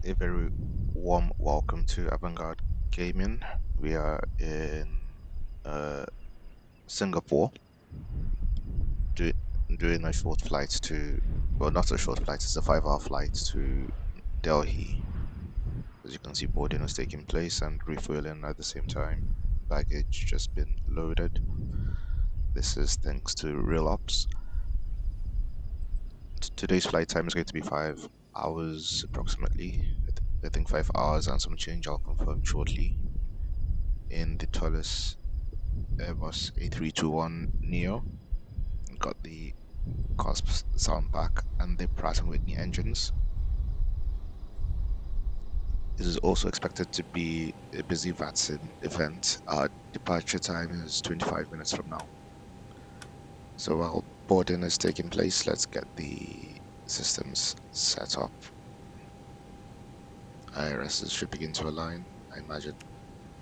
A very warm welcome to Avant-Garde Gaming. We are in uh, Singapore do, doing a short flight to, well, not a short flight, it's a 5 hour flight to Delhi. As you can see, boarding is taking place and refueling at the same time. Baggage just been loaded. This is thanks to Real Ops. Today's flight time is going to be 5 hours approximately. I think 5 hours and some change. I'll confirm shortly. In the ToLiss Airbus A321neo. Got the cusp sound back and the Pratt& Whitney engines. This is also expected to be a busy VATSIM event. Our departure time is 25 minutes from now. So while boarding is taking place, let's get the systems set up. IRSs should begin to align, I imagine,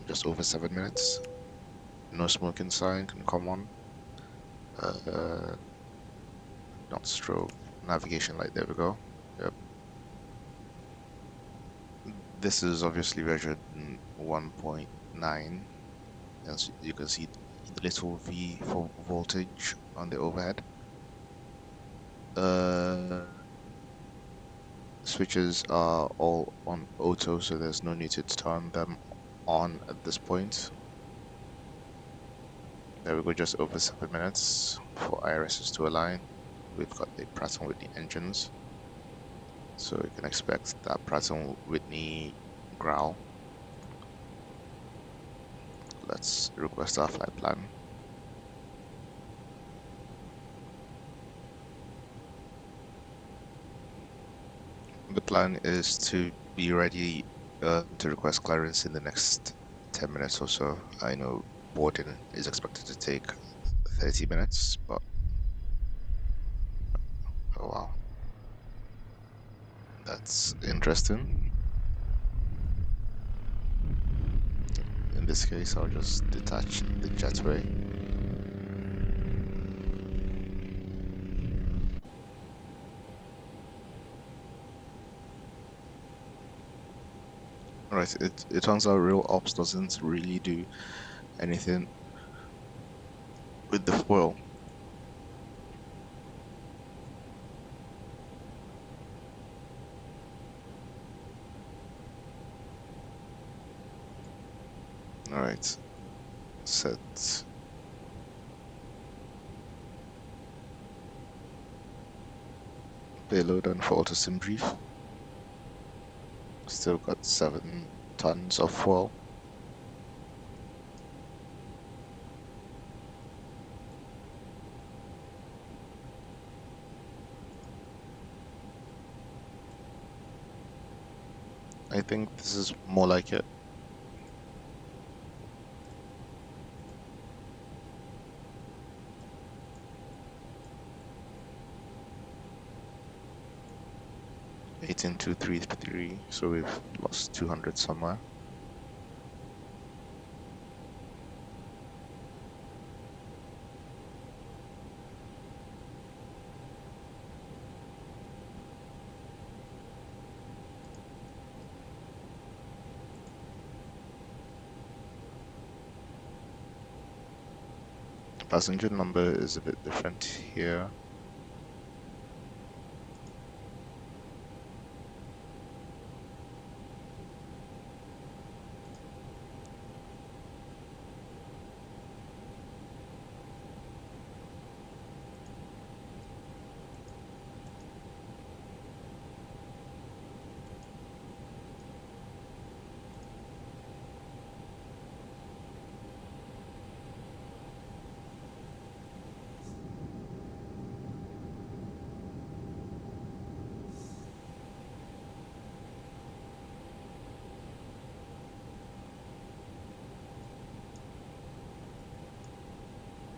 in just over 7 minutes. No smoking sign can come on. Not strobe. Navigation light, there we go. Yep. This is obviously version 1.9. As you can see, the little V for voltage on the overhead. Switches are all on auto, so there's no need to turn them on at this point. There we go, just over 7 minutes for IRSs to align. We've got the Pratt & Whitney engines, so you can expect that Pratt & Whitney growl. Let's request our flight plan. The plan is to be ready to request clearance in the next 10 minutes or so. I know boarding is expected to take 30 minutes, but oh wow, that's interesting. In this case, I'll just detach the jetway. Alright, it turns out Real Ops doesn't really do anything with the fuel. Alright, set. Payload and fault to sim brief. Still got 7 tons of fuel. I think this is more like it. Eighteen two three three, so we've lost 200 somewhere. Passenger number is a bit different here.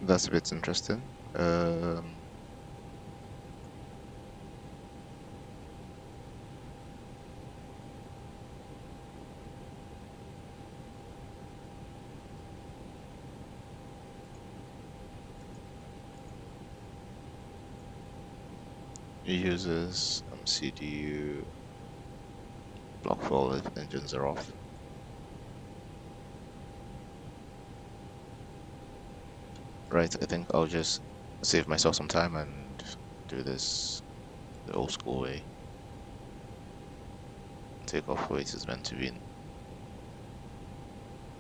That's a bit interesting. It uses CDU block fuel if engines are off. Right, I think I'll just save myself some time and do this the old school way. Takeoff weight is meant to be in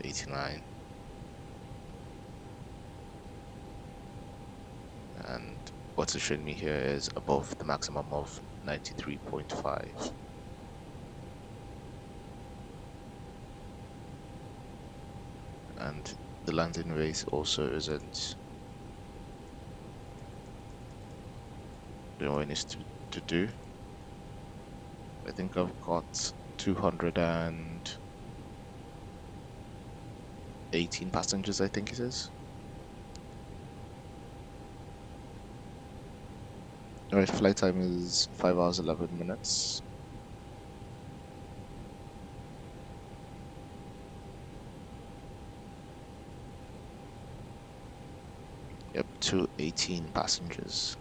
89. And what's it showing me here is above the maximum of 93.5. And the landing rate also isn't doing what it needs to do. I think I've got 218 passengers, I think it is. Alright, flight time is 5 hours 11 minutes. Yep, 218 passengers.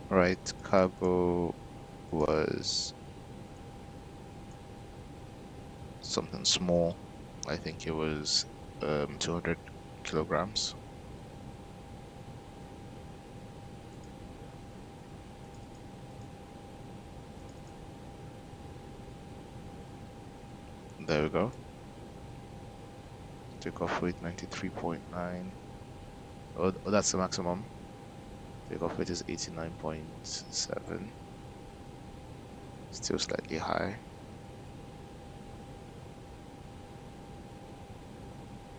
Right, cargo was something small. I think it was 200 kilograms. There we go. Takeoff weight 93.9. Oh, that's the maximum. Takeoff weight is 89.7. Still slightly high.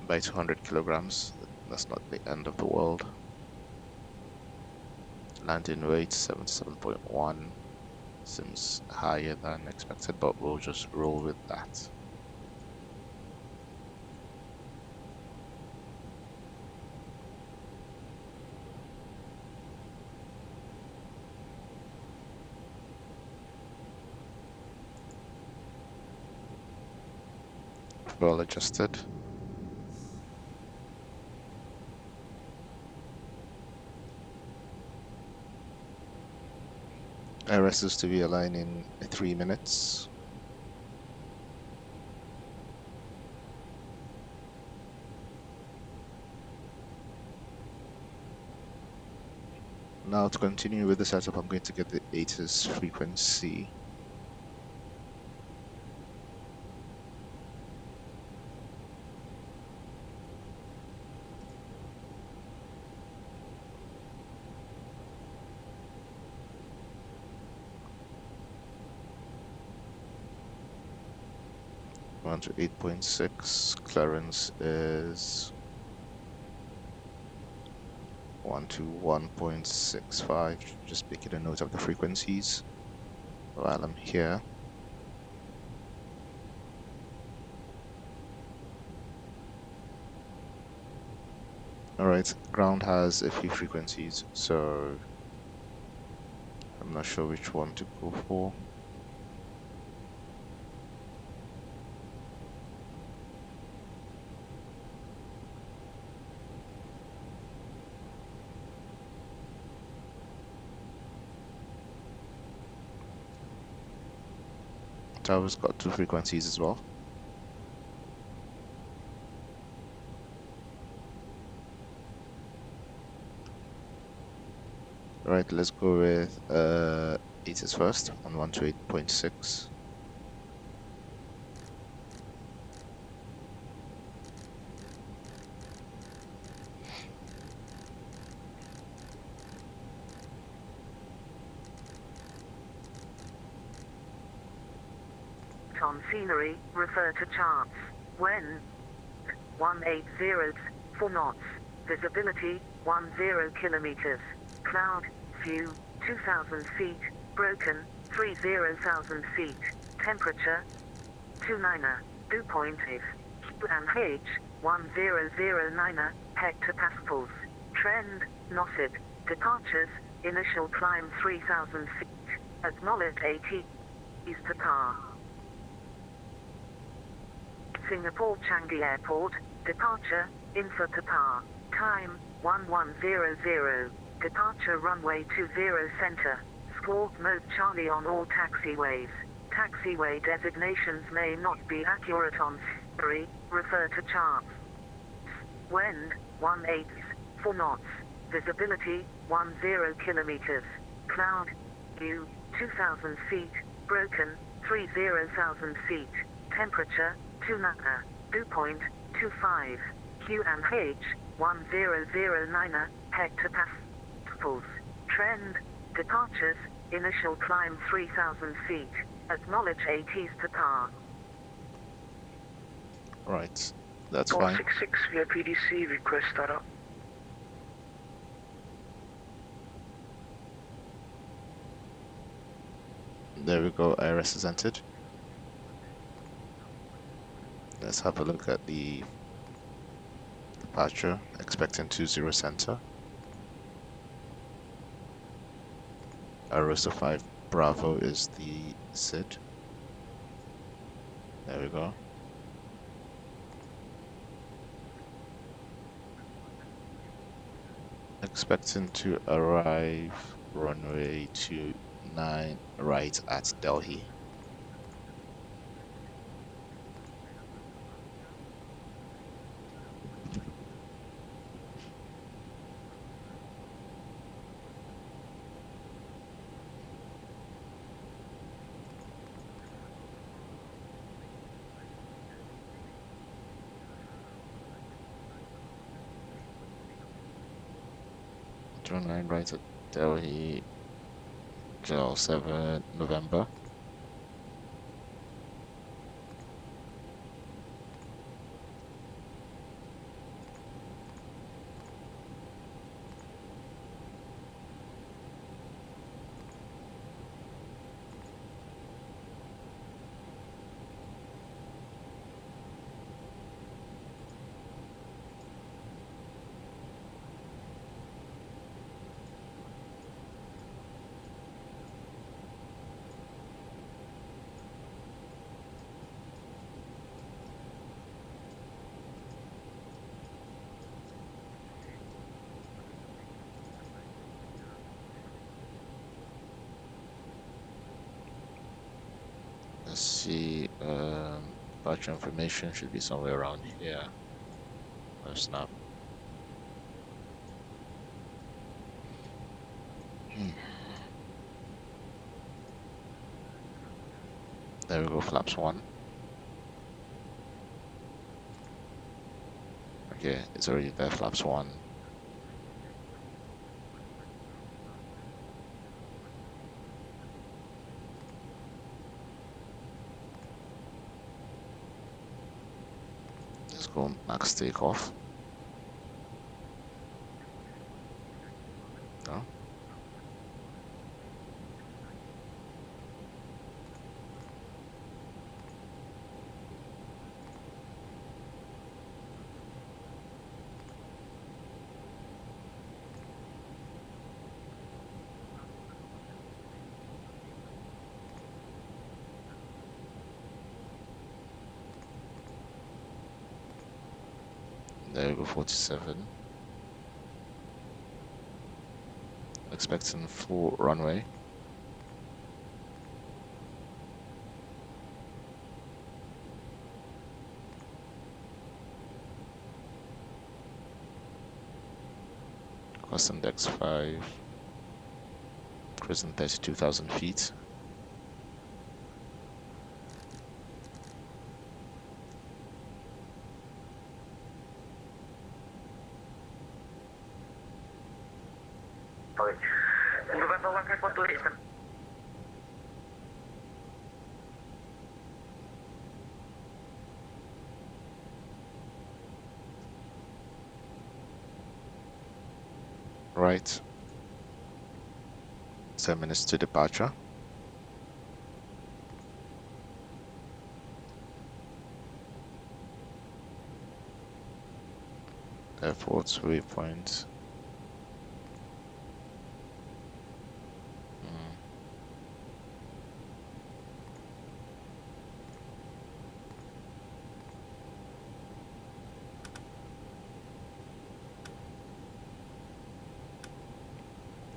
By 200 kilograms. That's not the end of the world. Landing weight 77.1. Seems higher than expected, but we'll just roll with that. Well adjusted. IRS is to be aligned in 3 minutes. Now to continue with the setup, I'm going to get the ATIS frequency. On to 8.6, clearance is 1 to 1.65. Just making a note of the frequencies while I'm here. Alright, ground has a few frequencies, so I'm not sure which one to go for. Tower's got 2 frequencies as well. Alright, let's go with ATIS first on 1 to 8.6. On scenery, refer to charts. When 180 4 knots. Visibility 10 kilometers. Cloud view 2,000 feet. Broken 30,000 feet. Temperature 29 2.8. QNH 1009 hectopascals. Trend, NOSID. Departures, initial climb 3000 feet. Acknowledge ATs to car. Singapore Changi Airport, departure, info to car. Time, 1100. Departure runway 20 center. Squawk mode Charlie on all taxiways. Taxiway designations may not be accurate on ferry, refer to charts. Wind, 1/8, 4 knots. Visibility, 10 kilometers. Cloud, view, 2000 feet. Broken, 30,000 feet. Temperature, 2 nana. Dew point, 25. QNH, 1009 hectopascals. Trend, departures, initial climb 3000 feet. Acknowledge ATs to car. Right, that's fine. 466 via PDC, request startup. There we go, IRS is entered. Let's have a look at the departure, expecting 20 center. Arosa 5 Bravo is the SID. There we go. Expecting to arrive runway 29 right at Delhi. Line right at Delhi, July 7 November. Let's see, departure information should be somewhere around here. Oh, snap. There we go, flaps 1. Okay, it's already there, flaps 1. Let's go max takeoff. No? There we go, 47. Expecting full runway. Cost index 5. Cruising 32,000 feet. November 1.28. Right. 7 minutes to departure. Airports, waypoints.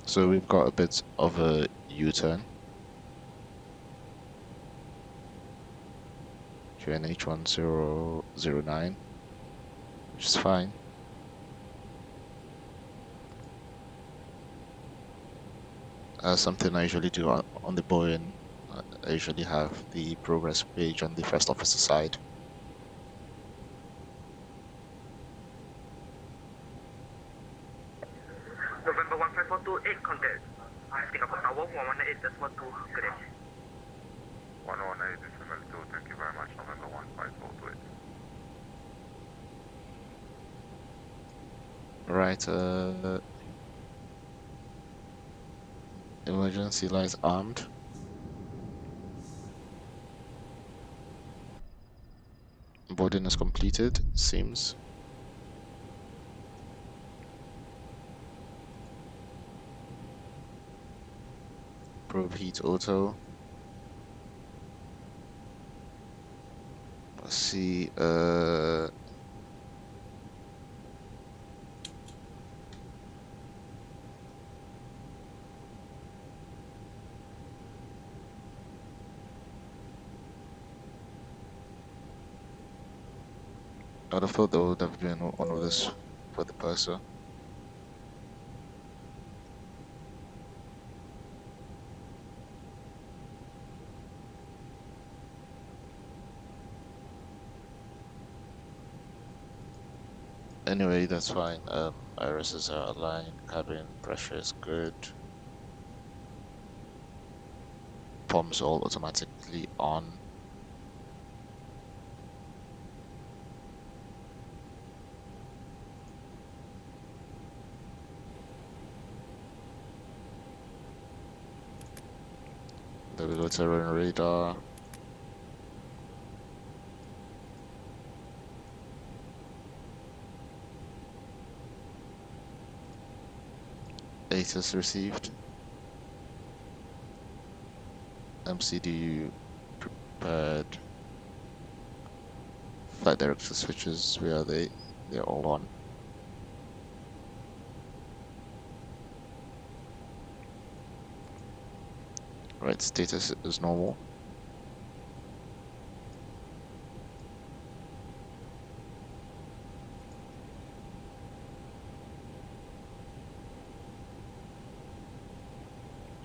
So we've got a bit of a U-turn. QNH 1009, which is fine. Something I usually do on the Boeing, I usually have the progress page on the first officer side. November 15428, contact. Singapore Tower 118.2, good day. 118 decimal 2, thank you very much, November 15428. Right, emergency lights armed. Boarding is completed, seems. Probe heat auto. Let's see, I'd have thought there would have been one of this for the purser. Anyway, that's fine. Irises are aligned, cabin pressure is good. Pumps all automatically on. There we go, terrain radar. ATIS received. MCDU prepared. Flight director switches, where are they? They're all on. Right, status is normal.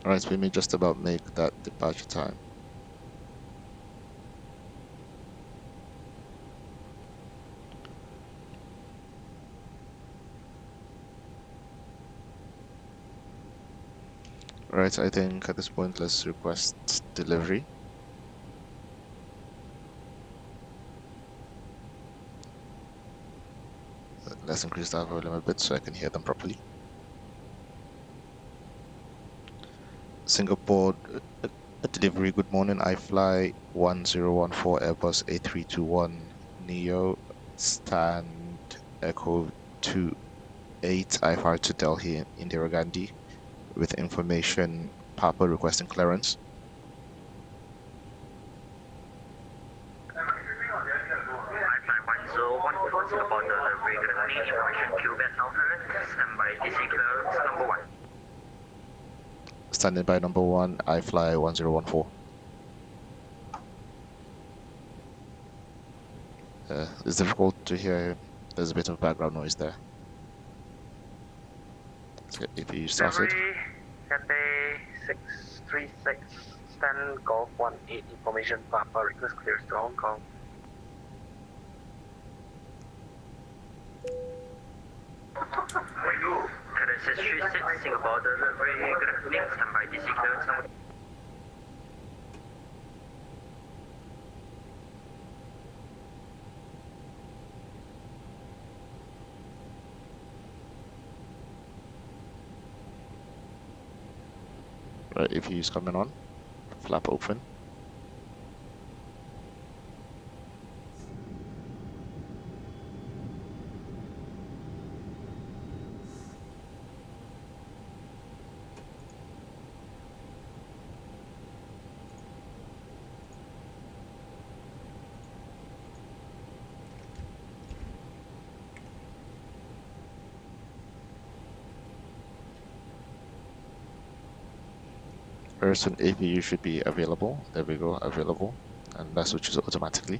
Alright, we may just about make that departure time. Right, I think at this point let's request delivery. Let's increase that volume a bit so I can hear them properly. Singapore delivery, good morning. I fly 1014 Airbus A321neo, stand Echo 28. I fly to Delhi, Indira Gandhi, with information Papa requesting clearance. Singapore delivery, good morning, information QBET Southern, standby DC clearance number 1. Standing by number 1, I fly 1014. It's difficult to hear, there's a bit of background noise there. So if you started. Cathay 636, stand Golf 18, information Papa request clearance to Hong Kong. Cathay 636, Singapore delivery, good afternoon, standby DC clearance number 2. Right, if he's coming on, flap open. Very soon APU should be available. There we go, available. And that switches automatically.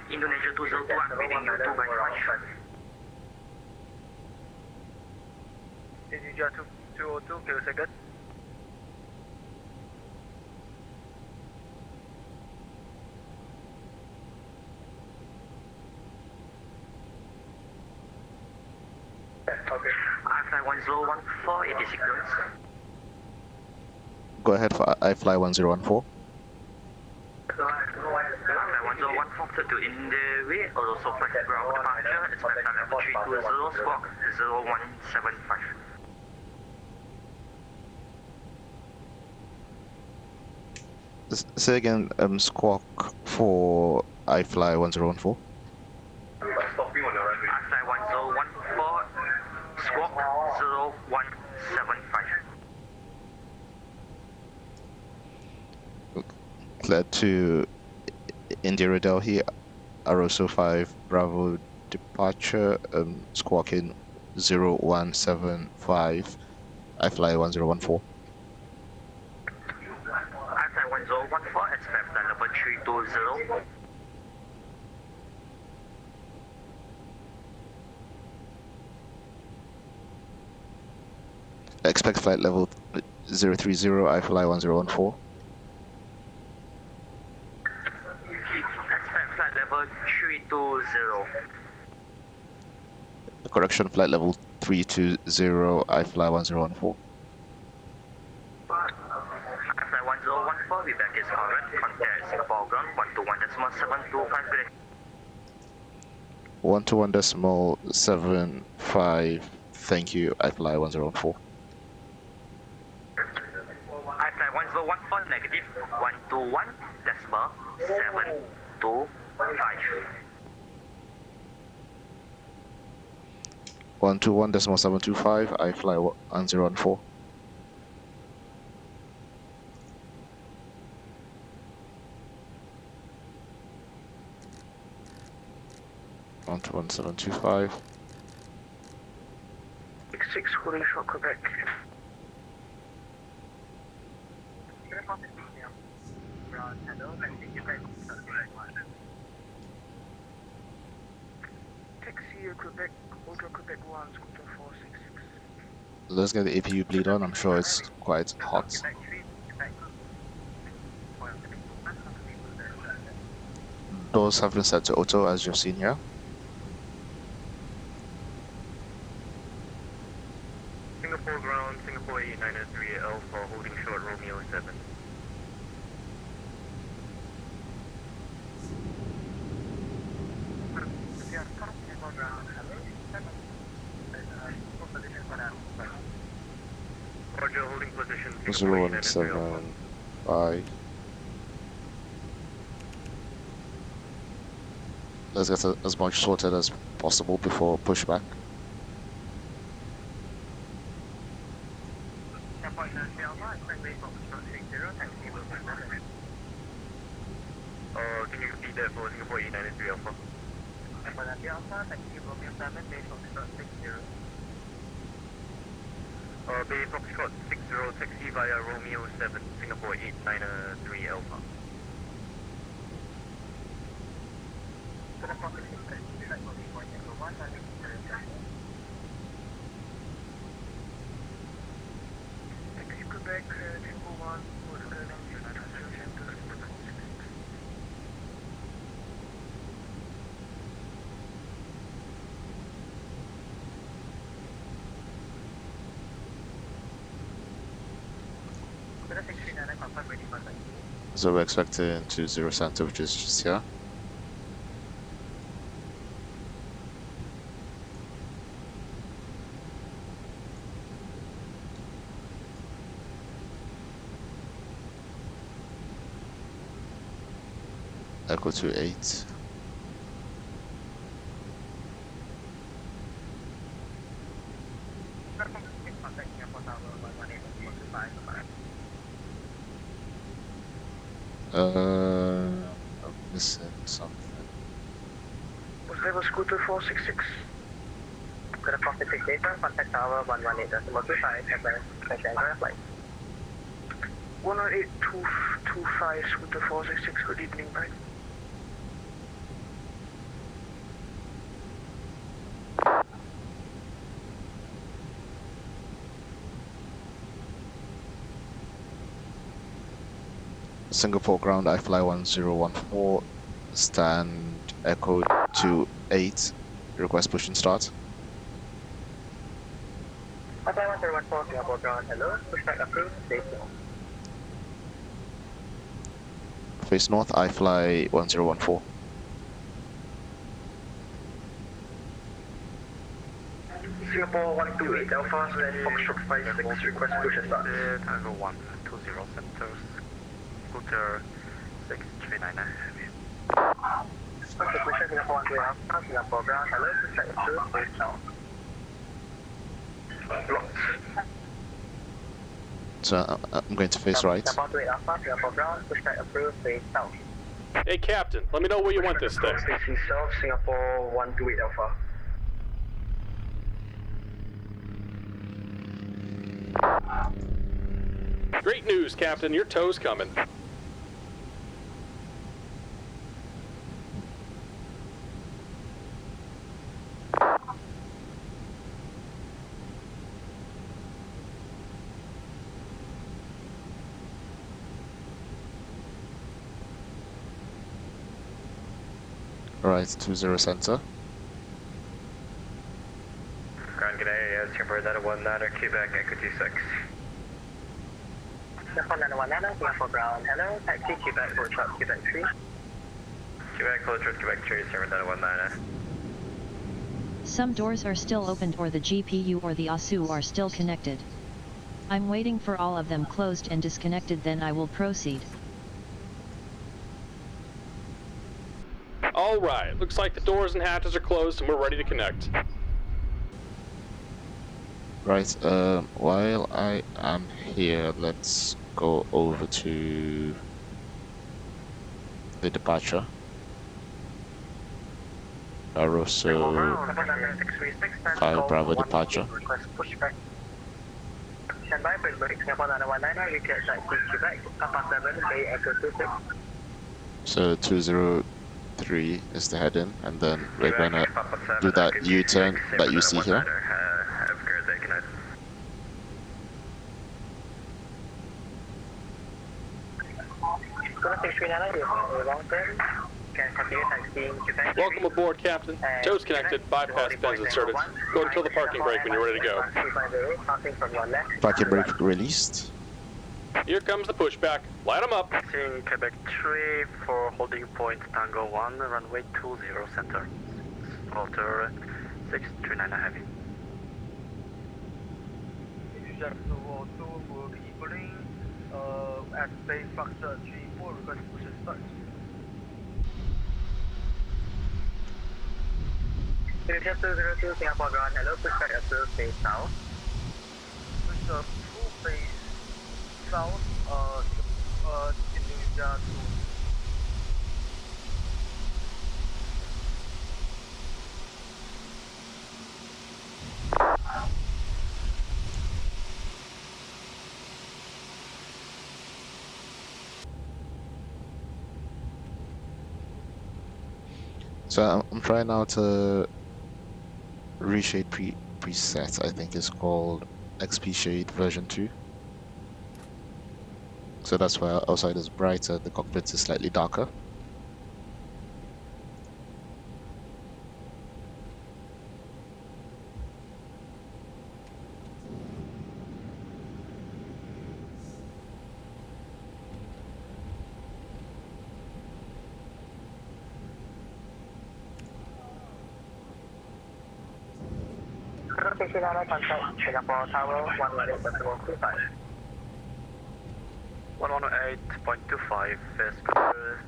Indonesia 202, I'm reading you 2 by 5. Indonesia 202, give us a second. Okay. I-Fly 1014, 80 sequence. Go ahead for I-Fly 1014. I-Fly 1014 to in the way, also flight ground departure, expect flight level 320, squawk 0175. Say again, squawk for I-Fly 1014. I-Fly 1014, squawk 0175. Cleared to India Delhi, Aroso 5 Bravo departure, squawking 0175, I-Fly 1014. I-Fly 1014, expect flight level 320. Expect flight level 030, I-Fly 1014. Expect flight level 320. Correction, flight level 320, I-Fly 1014. I-Fly 1014, we back is correct. Contact Singapore ground 121.725. 121.75, thank you, I-Fly 1014. I-Fly 1014, negative 121.725. 121.725, I-Fly 1014. 121.725. 6 holding short Quebec. Taxi Quebec, Hotel Quebec 1, Scooter 466. Let's get the APU bleed on, I'm sure it's quite hot. Doors have been set to auto as you've seen here. Singapore ground, Singapore 8903 Alpha, holding short Romeo 7. Roger, holding position, Singapore 8903 Alpha. 0175. Let's get as much sorted as possible before pushback. Can you repeat that for Singapore 8903 Alpha? Bay Foxtrot 60, taxi via Romeo 7, Singapore 8903 Alpha. Taxi Quebec, Tango 1, Hotel Engine, Translation to Singapore 466. So we're expecting 20 Santa, which is just here. Echo 28. I'm missing something. Was level scooter 466? Got a 466 data, contact tower 118.25, and then flight. 108.25, scooter 466, good evening, bye. Singapore ground, I fly 1014, stand Echo 28, request push and start. Hotel 1014, Singapore ground, hello, push back approved, stay tuned. Face north, I fly 1014. Singapore 128 Alpha, then Foxtrot 56, request push and start. Tango 120 centers. Scooter 639 heavy. Okay, push back Singapore 128 Alpha, Singapore ground, hello, push back approved, stay south. Blocked. So I'm going to face right. Singapore 128 Alpha, Singapore ground, push back approved, stay south. Hey, Captain, let me know where you want this thing. Facing south, Singapore 128 Alpha. Great news, Captain. Your tow's coming. Alright, 20 center. Ground G'day, Singapore 919, Quebec, Echo 26. Singapore 919, Singapore ground, hello, taxi Quebec, hold shot, Quebec 3. Quebec, hold short, Quebec 3, Singapore 919. Some doors are still opened or the GPU or the ASU are still connected. I'm waiting for all of them closed and disconnected, then I will proceed. Alright, looks like the doors and hatches are closed and we're ready to connect. Right, while I am here, let's go over to the departure. Barroso 5 Bravo departure. Request pushback. Stand by, please break Singapore 919, repeat taxi Quebec, Papa 7, Bay Echo 26. So 203 is the head-in, and then we're gonna do that U-turn that you see here. Have a great day, good night. Singapore 639, long turn. Can continue taxiing Quebec. Welcome aboard, Captain. Tow's connected, bypass pins inserted. Go to kill the parking brake when you're ready to go. 350, passing from your left. Parking brake released. Here comes the pushback. Light them up. Taxiing Quebec 3 for holding point Tango 1, runway 20 center. Alter 639 heavy. User 202 will be equaling at base factor 34, request push and start. User 202 Singapore ground, hello, push back approved, face south. Push up full face south, Indonesia 2. So I'm trying now to reshade preset. I think it's called XP Shade version 2. So that's why outside is brighter, the cockpit is slightly darker. Contact Singapore Tower 118.25. 118.25, scooter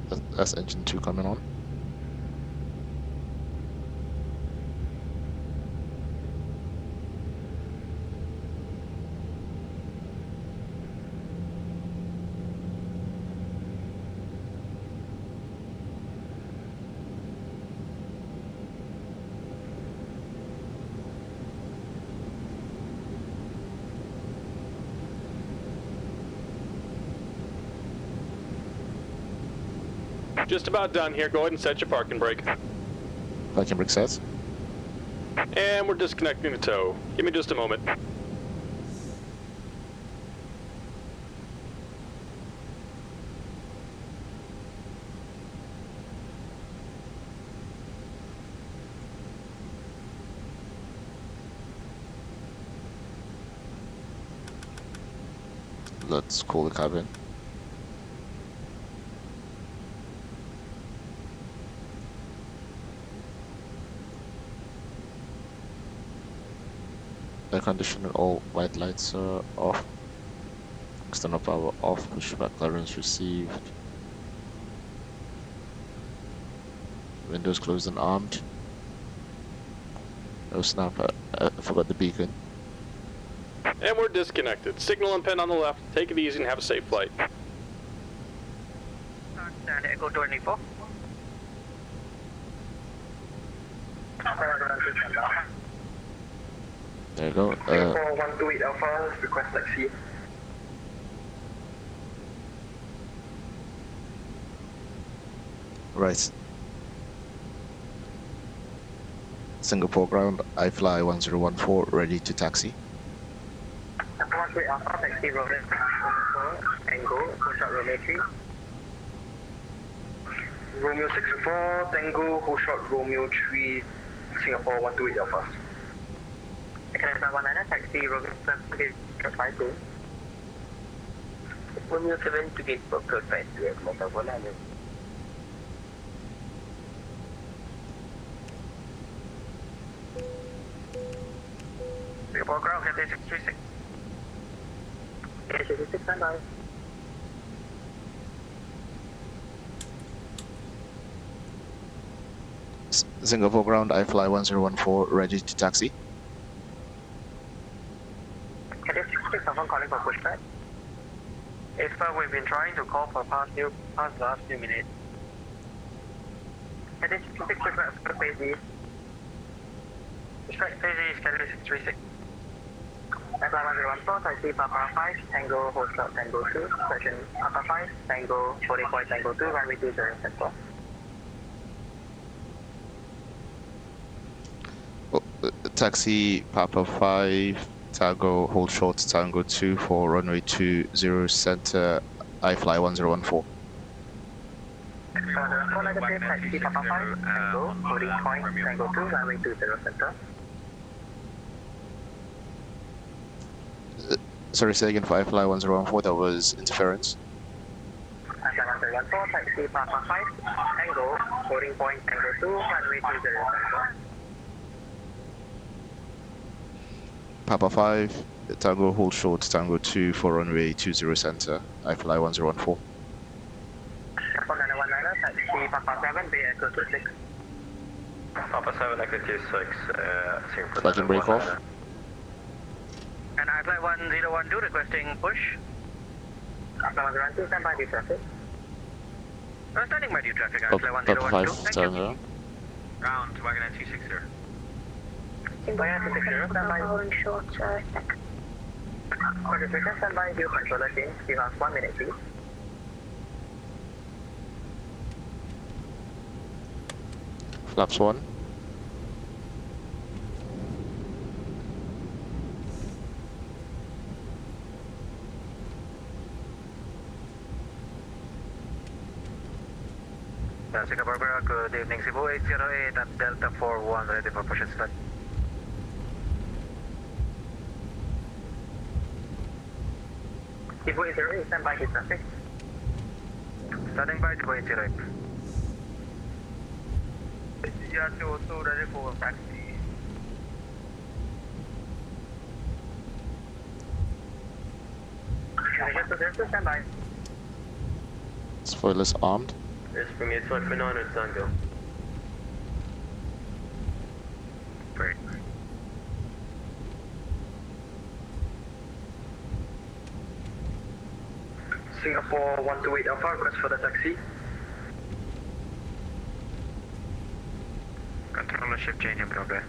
That's engine 2 coming on. Just about done here. Go ahead and set your parking brake. Parking brake set. And we're disconnecting the tow. Give me just a moment. Let's cool the cabin. Air conditioner, all white lights are off. External power off, pushback clearance received. Windows closed and armed. Oh snap, I forgot the beacon. And we're disconnected. Signal and pin on the left. Take it easy and have a safe flight. And Echo 24. There you go. Singapore 128 Alpha, request taxi. Right. Singapore ground, I fly 1014, ready to taxi. 128 Alpha, taxi Romeo 64, Tango, hold short Romeo 3. Romeo 64, Tango, hold short Romeo 3, Singapore 128 Alpha. Canada 19, taxi Romeo 7, code 52. Romeo 7 to gate for code 52, Motor 100. Singapore ground, head 636. 636, stand by. Singapore ground, I fly 1014, ready to taxi. Head 636, someone calling for pushback. If we've been trying to call for past the last few minutes. Head 636, request for phase E. Pushback phase E is Kelly 636. Flight 1014, taxi Papa 5, Tango, hold short Tango 2, session Papa 5, Tango, boarding point Tango 2, runway 20 center. Taxi Papa 5, Tango, hold short Tango 2 for runway 20 center, I fly 1014. Negative, taxi Papa 5, Tango, boarding point Tango 2, runway 20 center. Sorry, say again for I fly 1014, that was interference. I fly 1014, taxi Papa 5, Tango, boarding point Tango 2, runway 20 center. Papa 5, Tango, hold short Tango 2 for runway 20 center, I fly 1014. Singapore 919, taxi Papa 7, Bay Echo 26. Papa 7, Echo 26, Singapore. Flight and break off. And I fly 1012 requesting push. I fly 1012, stand by due traffic. Standing by due traffic, I fly Papa 5, 1012. Thank you. Tango. Ground, Wagoner 260. Wagoner 260, stand by. Holding short, sec. Qualification, stand by, due controller change. Give us 1 minute, please. Flaps 1. Singapore Bureau, good evening. Cebu 808 at Delta 41, ready for push and start. Cebu 808, stand by, due traffic. Standing by, Cebu 808. CR202, ready for taxi. Stand by. Spoilers armed. It's from 829 on Tango. Great. Singapore 128 Alpha, request for the taxi. Controller shift change in progress.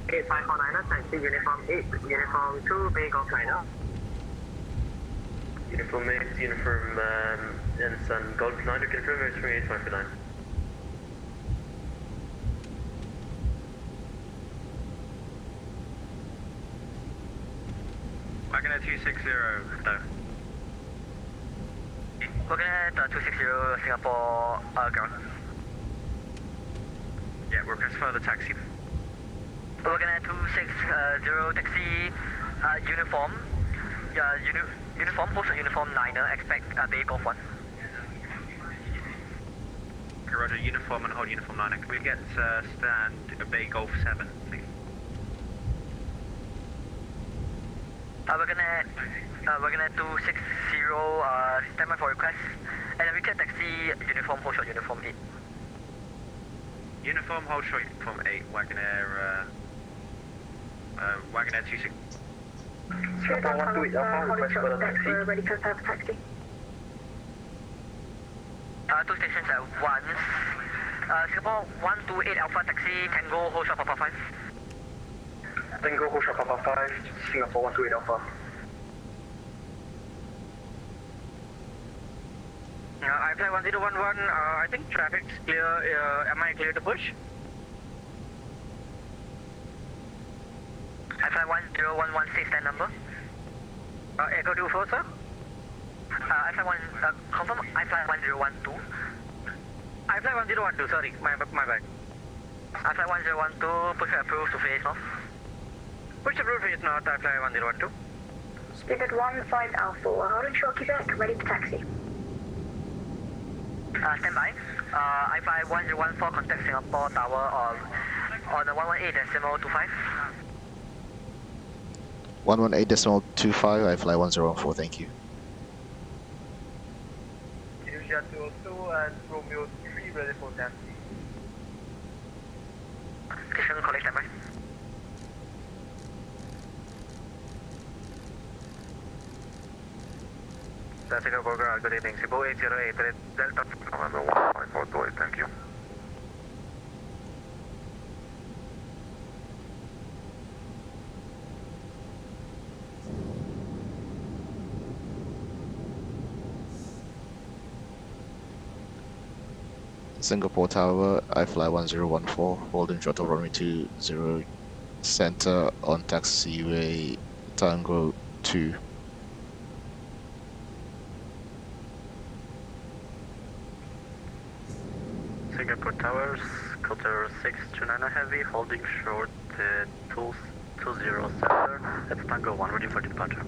Okay, 549, taxi uniform 8, uniform 2, Bay Golf Liner. Uniform 8, uniform Sun Golf 9, to confirm it's from 859. Wagoner 260, though. Wagoner 260, Singapore ground. Yeah, request for the taxi. Wagoner 260, taxi uniform. Yeah, uniform, post uniform 9er, expect Bay Golf 1. Okay, roger, uniform and hold uniform 9. Can we get stand Bay Golf 7, please? We're gonna 260, stand by for request. And then we get taxi uniform, hold short uniform 8. Uniform, hold short uniform 8, Wagoner 260. Singapore 128 Alpha, request for the taxi. Ready for taxi. Two stations at once. Singapore 128 Alpha taxi, Tango, hold short Papa 5. Tango, hold short Papa 5, Singapore 128 Alpha. I fly 1011, I think traffic's clear, am I clear to push? I fly 10116, stand number. Echo 24, sir. I fly confirm, I fly 1012. I fly 1012, sorry, my bad. I fly 1012, push approved to face off. Push approved face north, I fly 1012. Spigot 15 Alpha, hold and short Quebec, ready for taxi. Stand by. I fly 1014, contact Singapore Tower on the 118.25. 118.25, I fly 1014, thank you. Indonesia 202 and Romeo 3 ready for taxi. Station collect standby. Singapore ground, good evening. Cebu 808, Delta. November 15428, thank you. Singapore Tower, I fly 1014, holding shuttle runway 20 center on taxiway Tango 2. Singapore Towers, Cutter 629 heavy, holding short 20 center. That's Tango 1, ready for departure.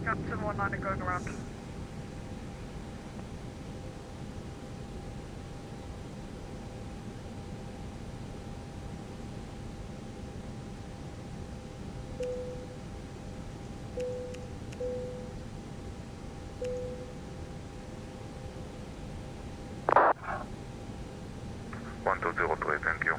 Captain 19 going around. Thank you.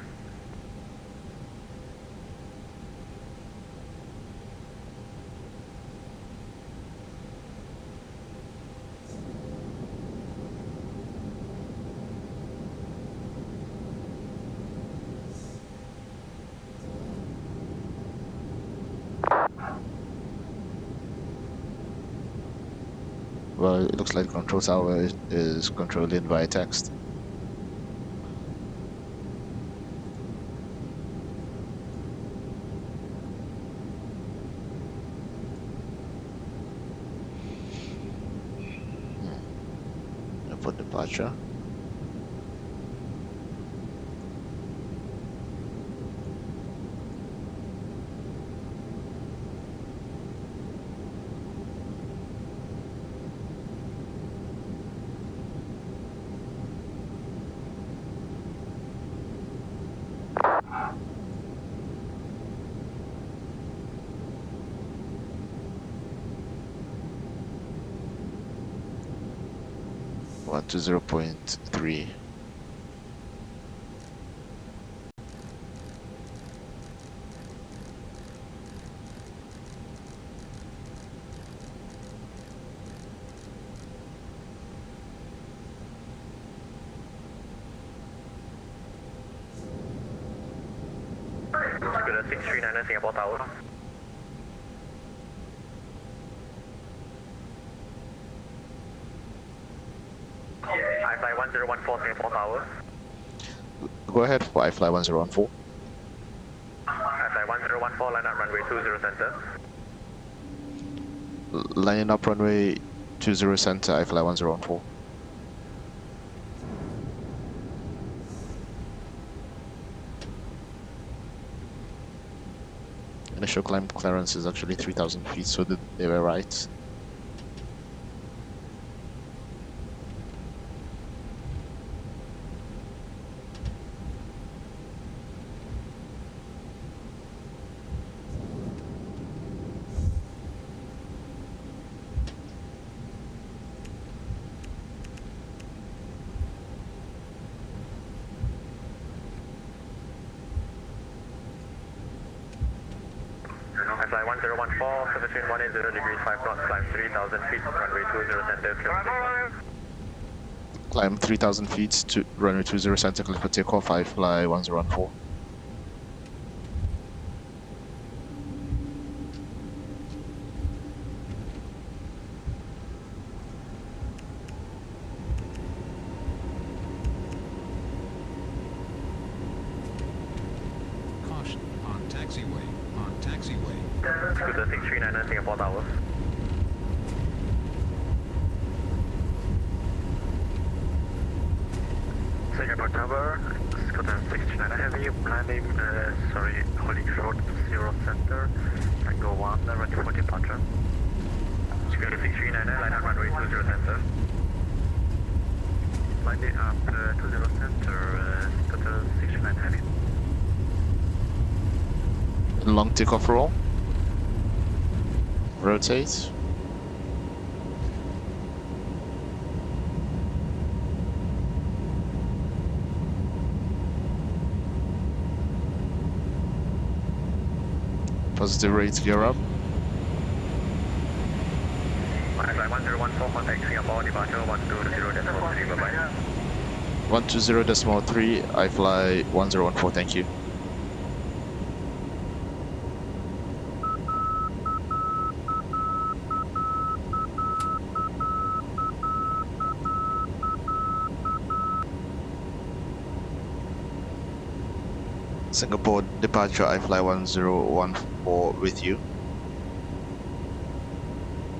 Well, it looks like control tower is controlling via text. For departure. 120.3. Scooter 639 Singapore Tower. I fly 1014 Singapore Tower. Go ahead for I fly 1014. I fly 1014, line up runway 20 center. Lining up runway 20 center, I fly 1014. Initial climb clearance is actually 3,000 feet, so they were right. I fly 1014, between 180 degrees 5 knots, climb 3,000 feet, runway 20 center. Climb 3,000 feet to runway 20 center, clear for takeoff, I fly 1014. Caution, on taxiway, on taxiway. Scooter 639 Singapore Tower. Singapore Tower, Scooter 639 Heavy, landing, holding short, 0 center, Tango 1, ready for departure. Scooter 639, line up runway 20 center. Landing up 20 center, Scooter 639 Heavy. Long takeoff roll. Rotate. Positive rates, gear up. I fly 1014, contact Singapore, departure 120.3, bye-bye. 120.3, I fly 1014, thank you. Singapore departure, I fly 1014 with you.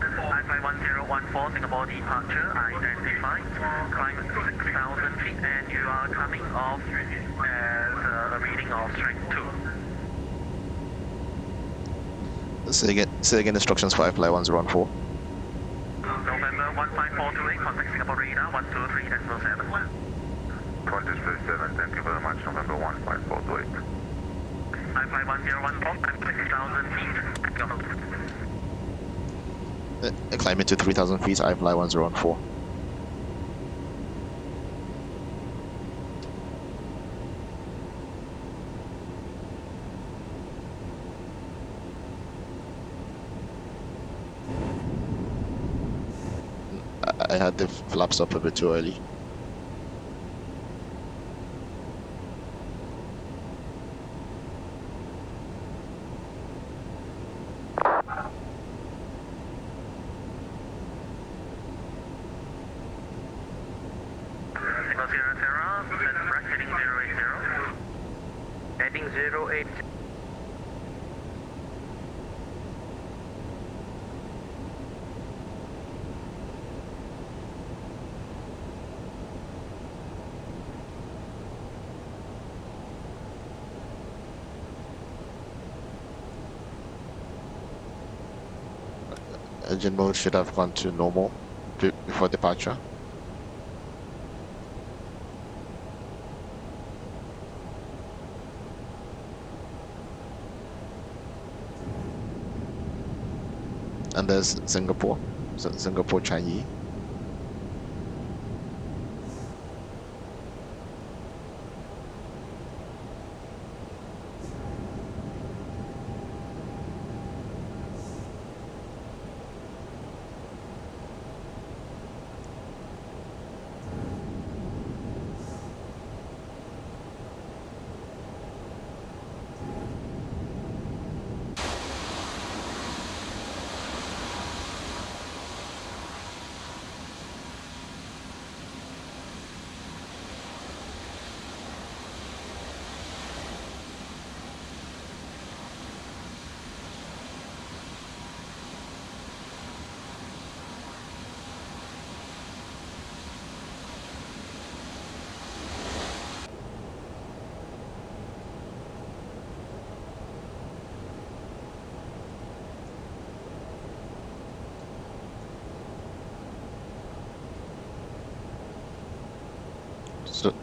I fly 1014, Singapore departure, identified, climb 6,000 feet, and you are coming off as a reading of strength 2. Say again instructions for I fly 1014. November 15428, contact Singapore radar 123.7. Display 7, thank you very much, November 15428. I fly 1014, I'm 6,000 feet. Climb into 3,000 feet, I fly 1014. I had the flaps up a bit too early. Heading 08. Engine mode should have gone to normal before departure. And there's Singapore Changi.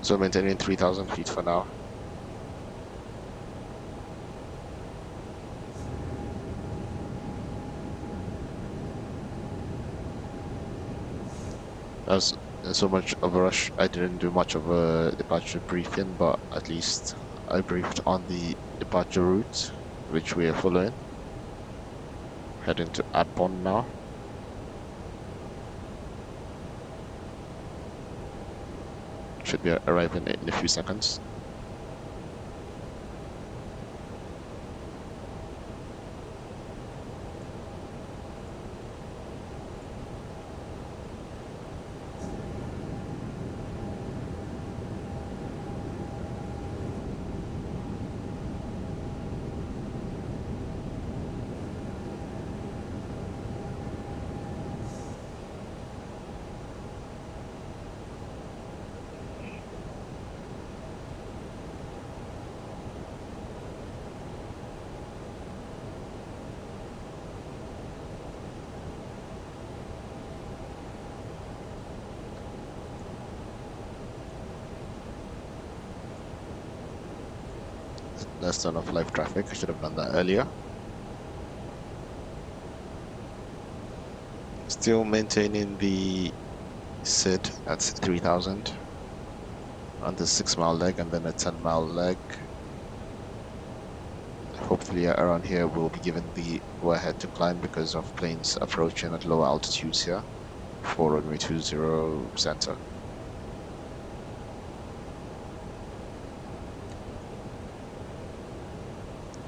So maintaining 3,000 feet for now. As so much of a rush, I didn't do much of a departure briefing, but at least I briefed on the departure route, which we are following. Heading to Adbon now. Should be arriving in a few seconds. Let's turn off live traffic. I should have done that earlier. Still maintaining the SID at 3,000 on the 6-mile leg and then a 10-mile leg. Hopefully around here we'll be given the go-ahead to climb because of planes approaching at lower altitudes here for runway 20 center.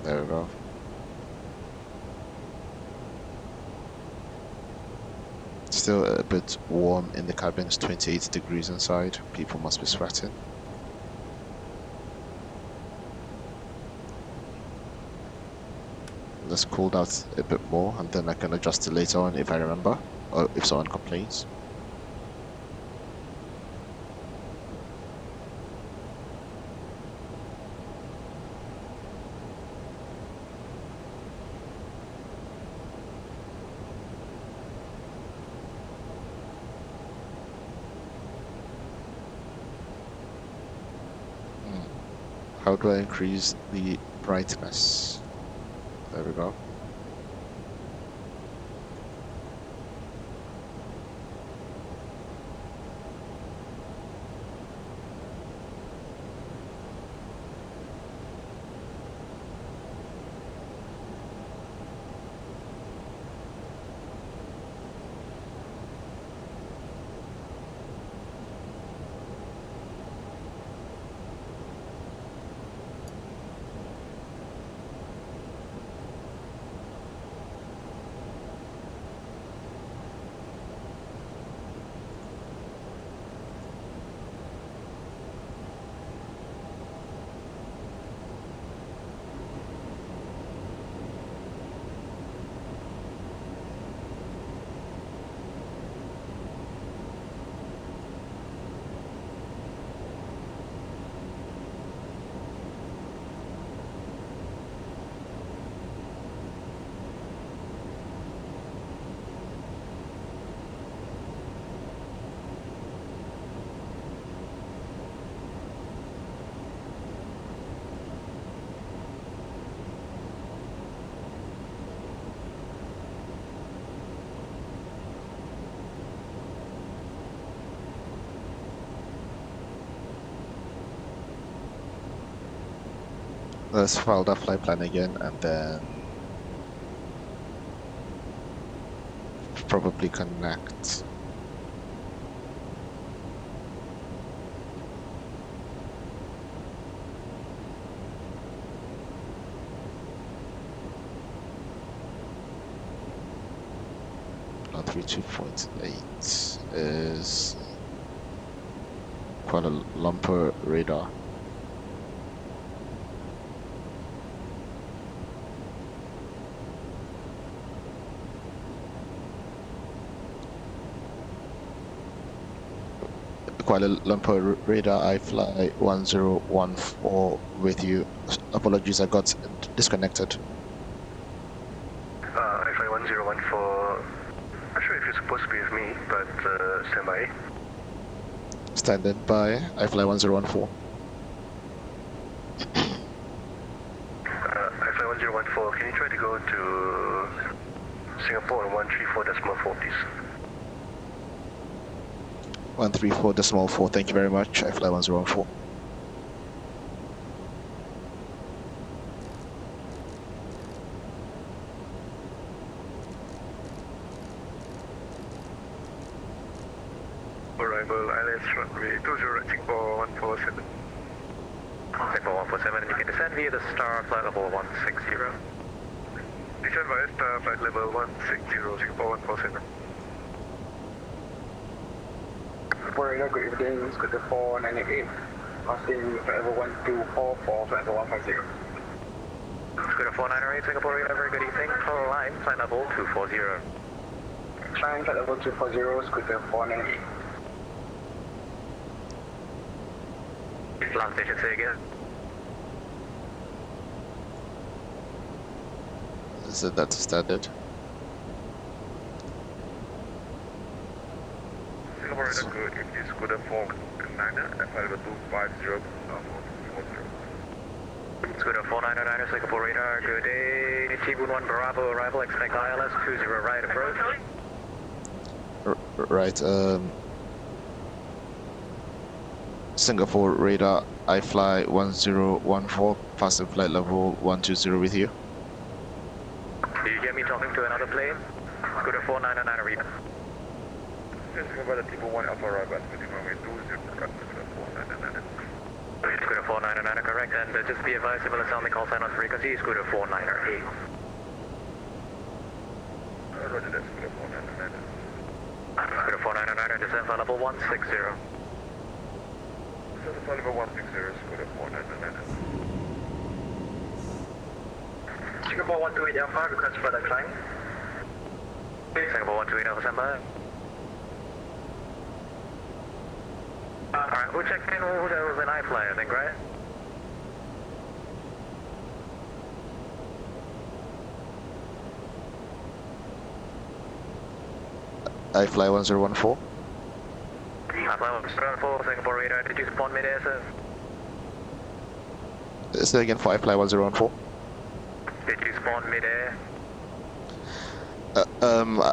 There we go. Still a bit warm in the cabins, 28 degrees inside. People must be sweating. Let's cool out a bit more and then I can adjust it later on if I remember or if someone complains. How do I increase the brightness? There we go. Let's file that flight plan again and then probably connect. No, 32.8 is Kuala Lumpur radar. Kuala Lumpur radar, I fly 1014 with you. Apologies, I got disconnected. I fly 1014. Not sure if you're supposed to be with me, but stand by. Standard by iFly 1014. iFly 1014, can you try to go to Singapore on 134.4, please? 134.4, thank you very much, iFly 1014. Arrival, ILS runway 20 Singapore 147. Singapore 147, and you can descend via the star flight level 160. Descend via star flight level 160, Singapore 147. Operator, good evening, Scooter 498, passing flight level 124 for flight level 150. Scooter 498, Singapore radar, very good evening. Climb flight level 240. Climb flight level 240, Scooter 498. Last station, say again. So that's standard. Singapore radar good, it is Scooter 499, flight level 250, 440. Scooter 499, Singapore radar, good day. T11 Bravo arrival, expect ILS 20 right approach. Right, Singapore radar, iFly 1014, passing flight level 120 with you. Do you get me talking to another plane? Scooter 499 read. Singapore radar Tipo 1 Alpha arrival, Scooter runway 20, Scooter 499 correct, and just be advised, similar sounding call sign on frequency, Scooter 498. Roger that, Scooter 499. Scooter 499, descend flight level 160. Flight level 160, Scooter 499. Singapore 128 Alpha, request for the climb. Singapore 128 Alpha, stand by. Alright, who checked in? Who was an iFly, I think, right? iFly 1014. iFly 114, Singapore radar, did you spawn mid-air, sir? Say again for iFly 1014. Did you spawn mid-air?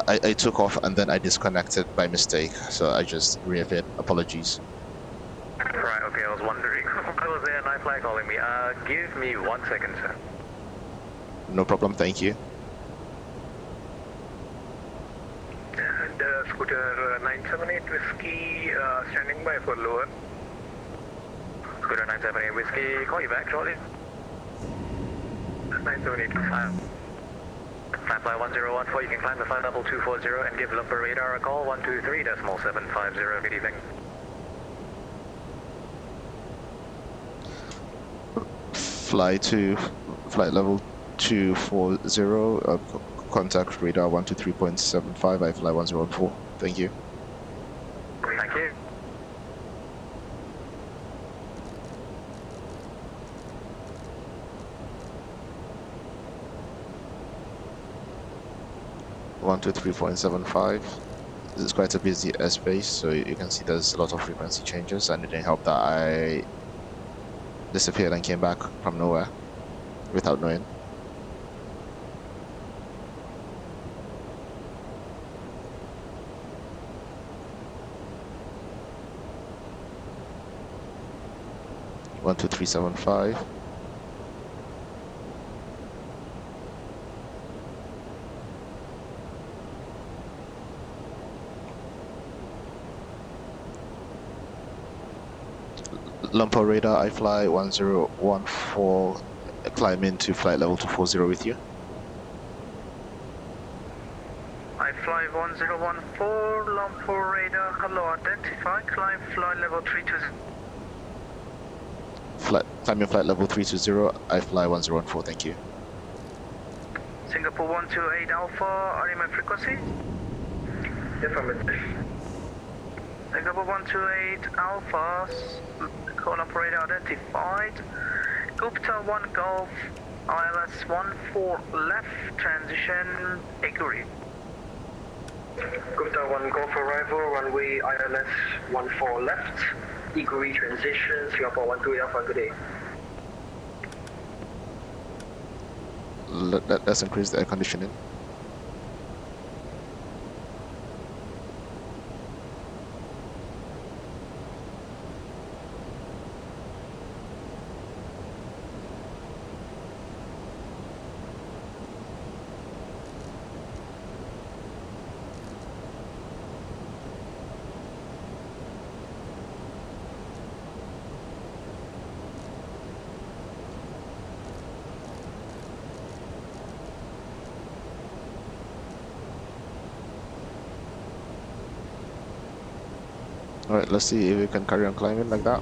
I took off and then I disconnected by mistake, so I just reappeared. Apologies. Right, okay, I was wondering. Why was there an iFly calling me? Give me 1 second, sir. No problem, thank you. And Scooter 978 Whiskey, standing by for lower. Scooter 978 Whiskey, call you back shortly. 978. Fly 1014, you can climb the flight level 240 and give Lumber Radar a call, 123.750, good evening. Flight level 240, contact radar 123.75, iFly 1014. Thank you. Thank you. One two 3.75. This is quite a busy airspace, so you can see there's a lot of frequency changes, and it didn't help that I disappeared and came back from nowhere without knowing. One two 375. Lumpo radar, iFly 1014, climb into flight level 240 with you. iFly 1014, Lumpur radar, hello, identify, climb flight level 320. Climbing flight level 320, iFly 1014, thank you. Singapore 128 Alpha, are you my frequency? Affirmative. Singapore 128 Alpha, call operator identified. Gupta 1 Golf, ILS 14 left, transition, agree. Gupta 1, go for arrival, runway ILS 14 left, equally transition, Singapore 128 Alpha, good day. Let's increase the air conditioning. Alright, let's see if we can carry on climbing like that.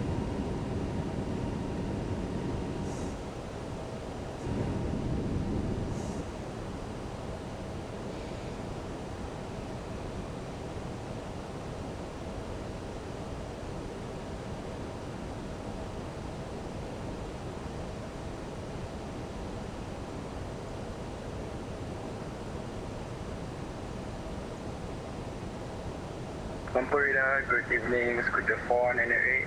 Vampirida, good evening, Scooter 498.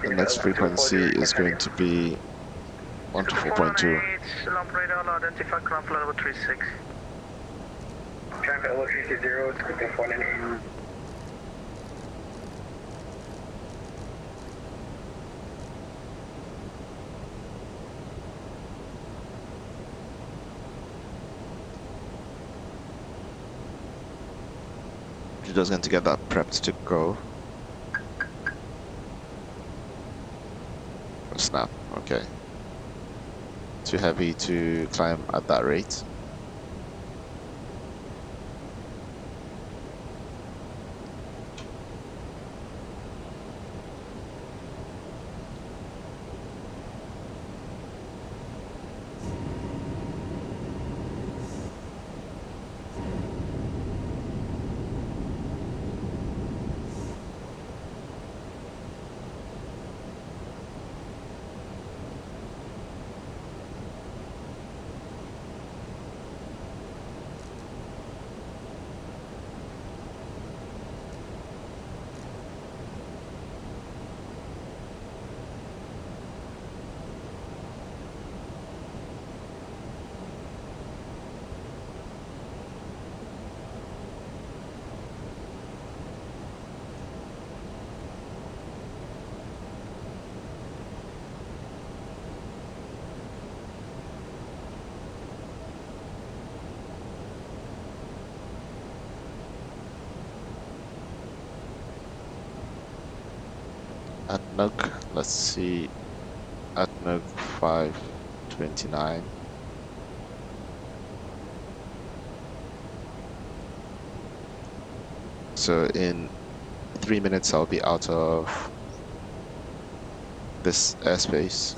The next frequency is going to be 124.2. Lampreda, identify ground flight level 36. Traffic level 320, Scooter 498. You're just going to get that prepped to go. Snap, okay. Too heavy to climb at that rate. At NUG, let's see, at NUG 529. So in 3 minutes I'll be out of this airspace.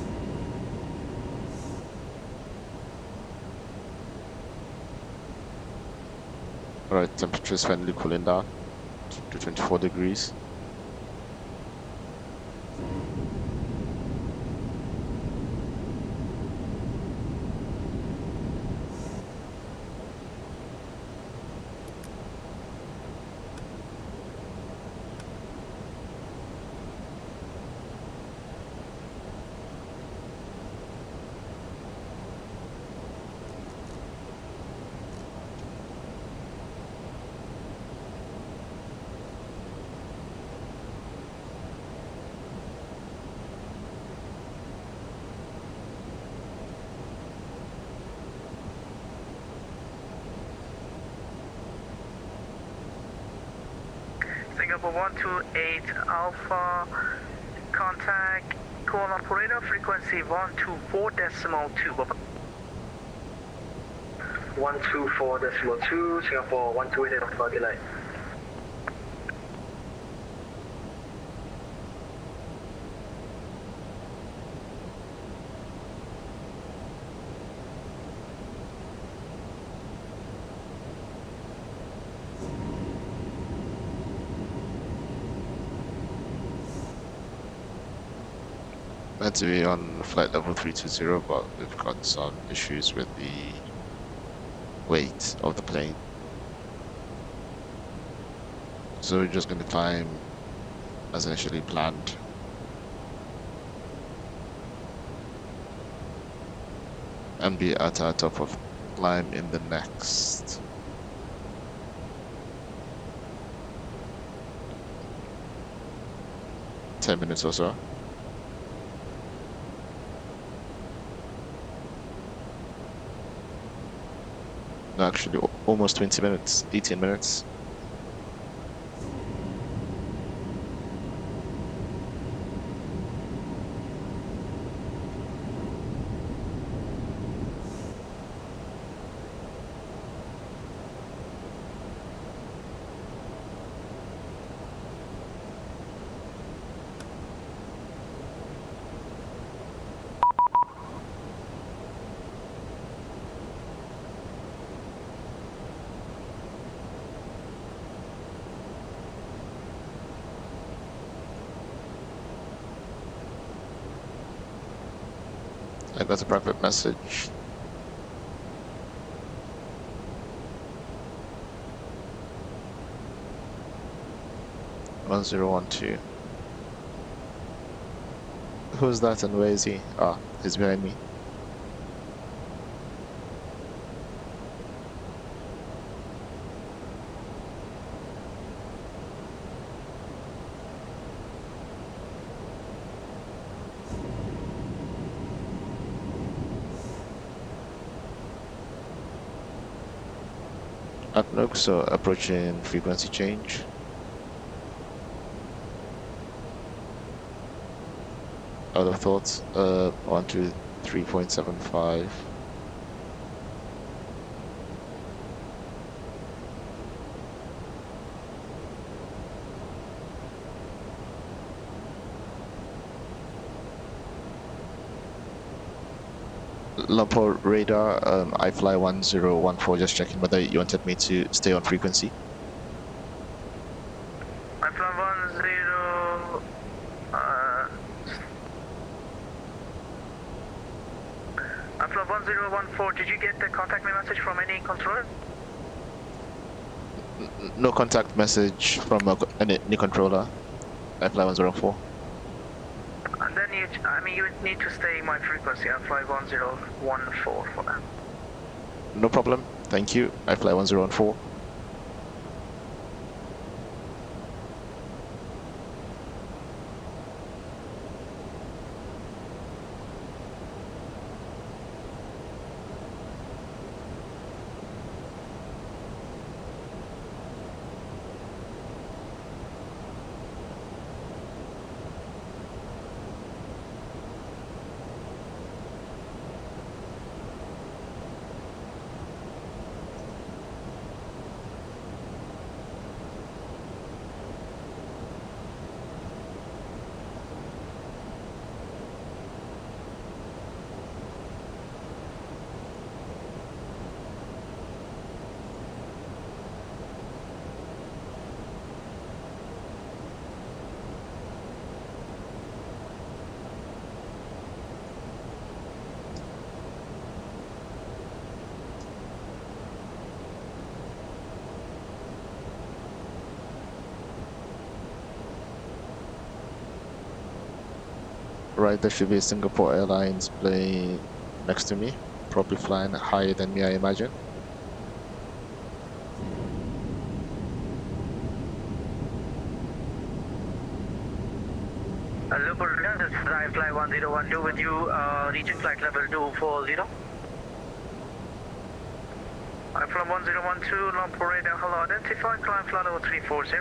Alright, temperature is finally cooling down to 24 degrees. Singapore 128 Alpha, contact call operator, frequency 124.2. 124.2, Singapore 128 Alpha, delay. Meant to be on flight level 320, but we've got some issues with the weight of the plane. So we're just going to climb as initially planned. And be at our top of climb in the next 10 minutes or so. No, actually almost 20 minutes, 18 minutes. I got a private message. (1012). Who's that and where is he? Ah, he's behind me. At Nook, so approaching frequency change. Out of thoughts, 123.75. Lumpur radar, I fly 1014, just checking whether you wanted me to stay on frequency. I fly 1014. Did you get the contact me message from any controller? No contact message from any controller. I fly 104. And then you would need to stay my frequency. I fly 1014 for that. No problem. Thank you. I fly 1014. Right, there should be a Singapore Airlines plane next to me, probably flying higher than me, I imagine. Local radar, this is I fly 1012 with you, reaching flight level 240. I fly 1012, Lumpur radar, hello, identify, climb flight level 340.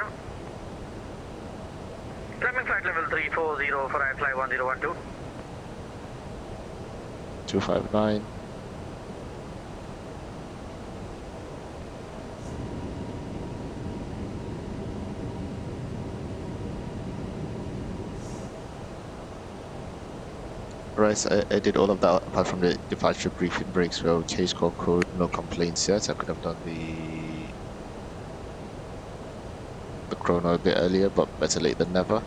Climbing flight level 340 for I fly 1012. 259. Right, I did all of that apart from the departure briefing breaks. Well, case call code, no complaints yet. I could have done the chrono a bit earlier, but better late than never.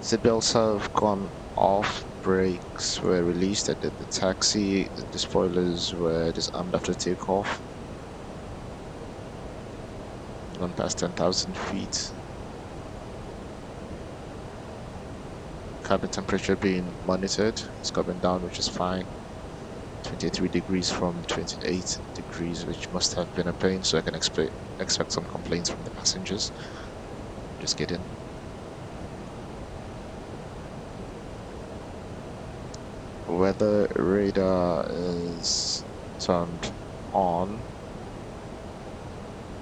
Seatbelts have gone off, brakes were released. I did the taxi, the spoilers were disarmed after takeoff. Gone past 10,000 feet. cabin temperature being monitored. It's coming down, which is fine. 23 degrees from 28 degrees, which must have been a pain, so I can expect some complaints from the passengers. Just kidding. Weather radar is turned on,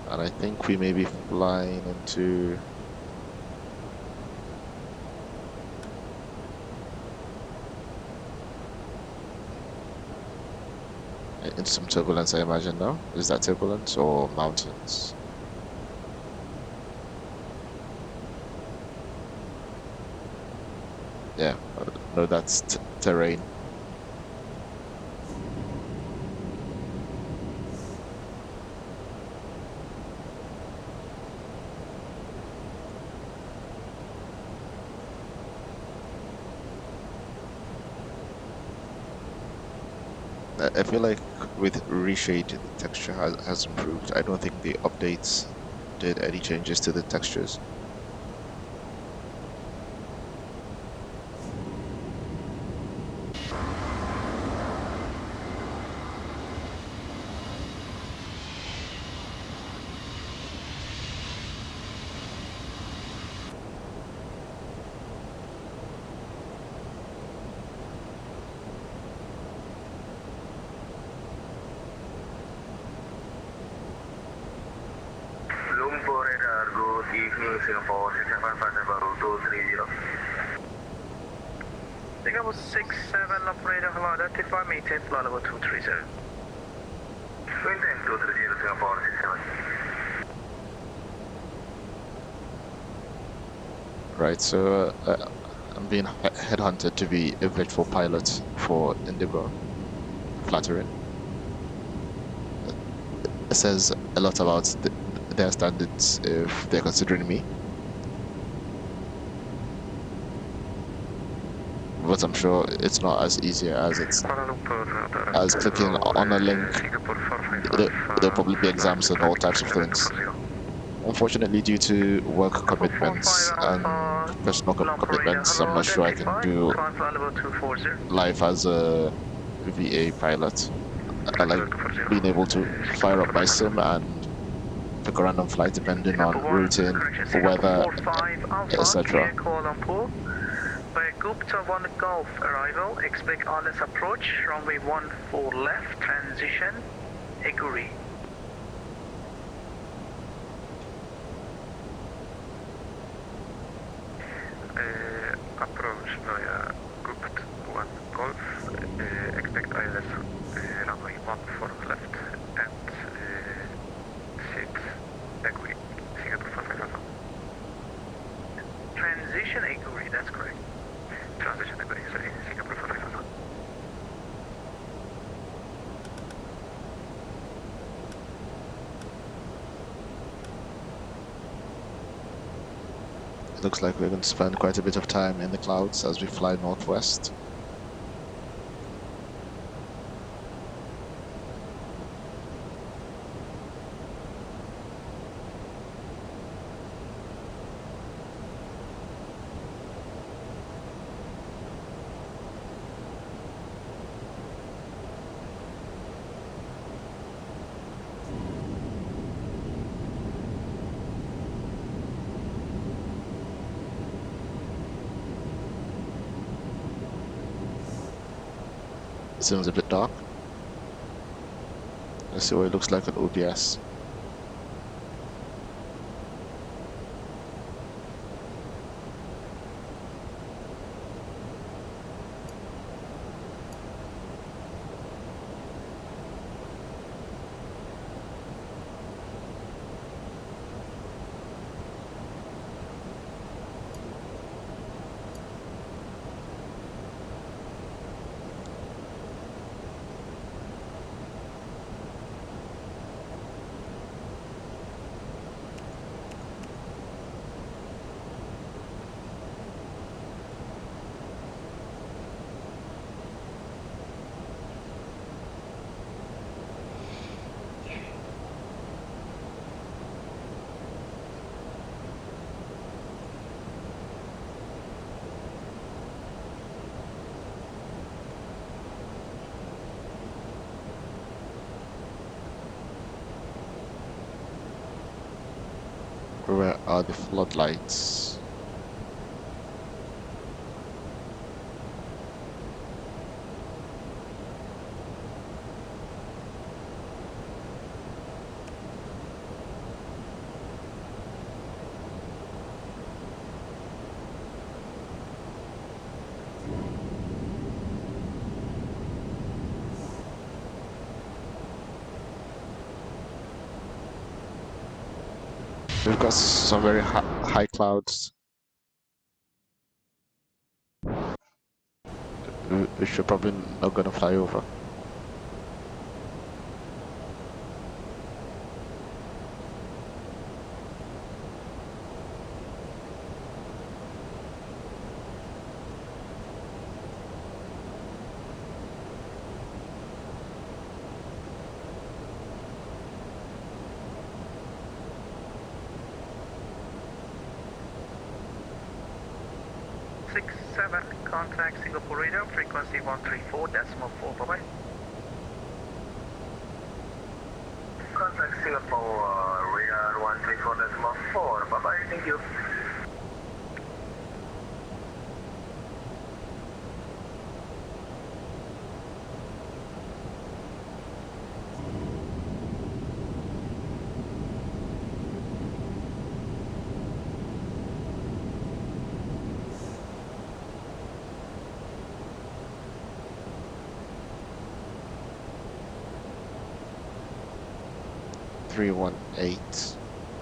and I think we may be flying into some turbulence, I imagine now. Is that turbulence or mountains? Yeah, no, that's terrain. I feel like with reshade, the texture has improved. I don't think the updates did any changes to the textures. Singapore 675 Singapore 67 operator, hello, identify me, take flight level 230. Maintain 230 Singapore 67. Right, so I'm being headhunted to be a virtual pilot for Indigo. Flattering. It says a lot about their standards if they're considering me. But I'm sure it's not as easy as clicking on a link. There'll probably be exams and all types of things. Unfortunately, due to work commitments and personal commitments, I'm not sure I can do life as a VA pilot. I like being able to fire up my sim and pick a random flight depending on routing, weather, etc. By Gupta 1 Golf arrival, expect honest approach, runway 14 left, transition, agree. Approach via Gupta 1 Golf, expect ILS runway 14 left and 6, agree, Singapore 45. Transition agree, that's correct. Transition agree, sorry, Singapore 45. Looks like we're going to spend quite a bit of time in the clouds as we fly northwest. It seems a bit dark. Let's see what it looks like on OBS. Where are the floodlights? We've got some very high clouds. We should probably not gonna fly over. Contact Singapore radar, frequency 134.4, bye-bye. Contact Singapore radar 134.4, bye-bye, thank you.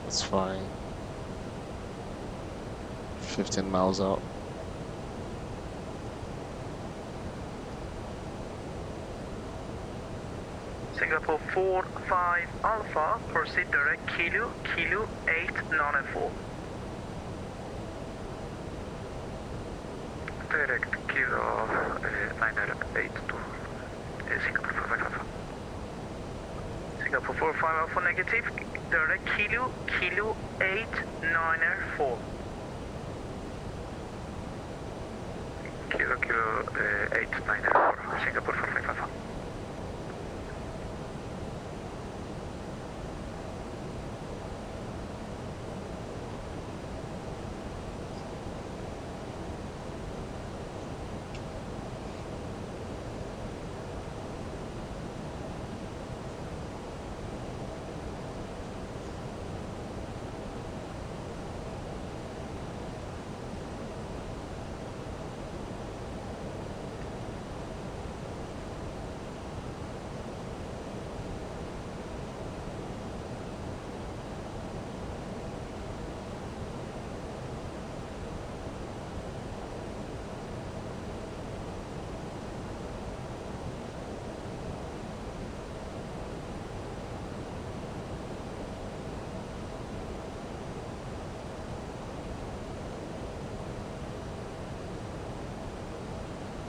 That's fine. 15 miles out. Singapore 45 Alpha, proceed direct Kilo 8904. Direct Kilo 908 to Singapore 45 Alpha. Singapore 45 Alpha negative, direct Kilo 8904. Kilo 8904, Singapore 45 Alpha.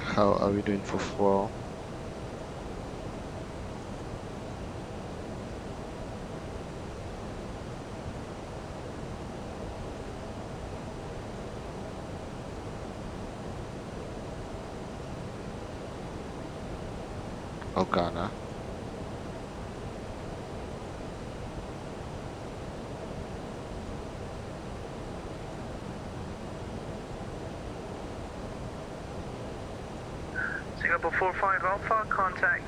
How are we doing for fuel? Ghana. Singapore 45 Alpha, contact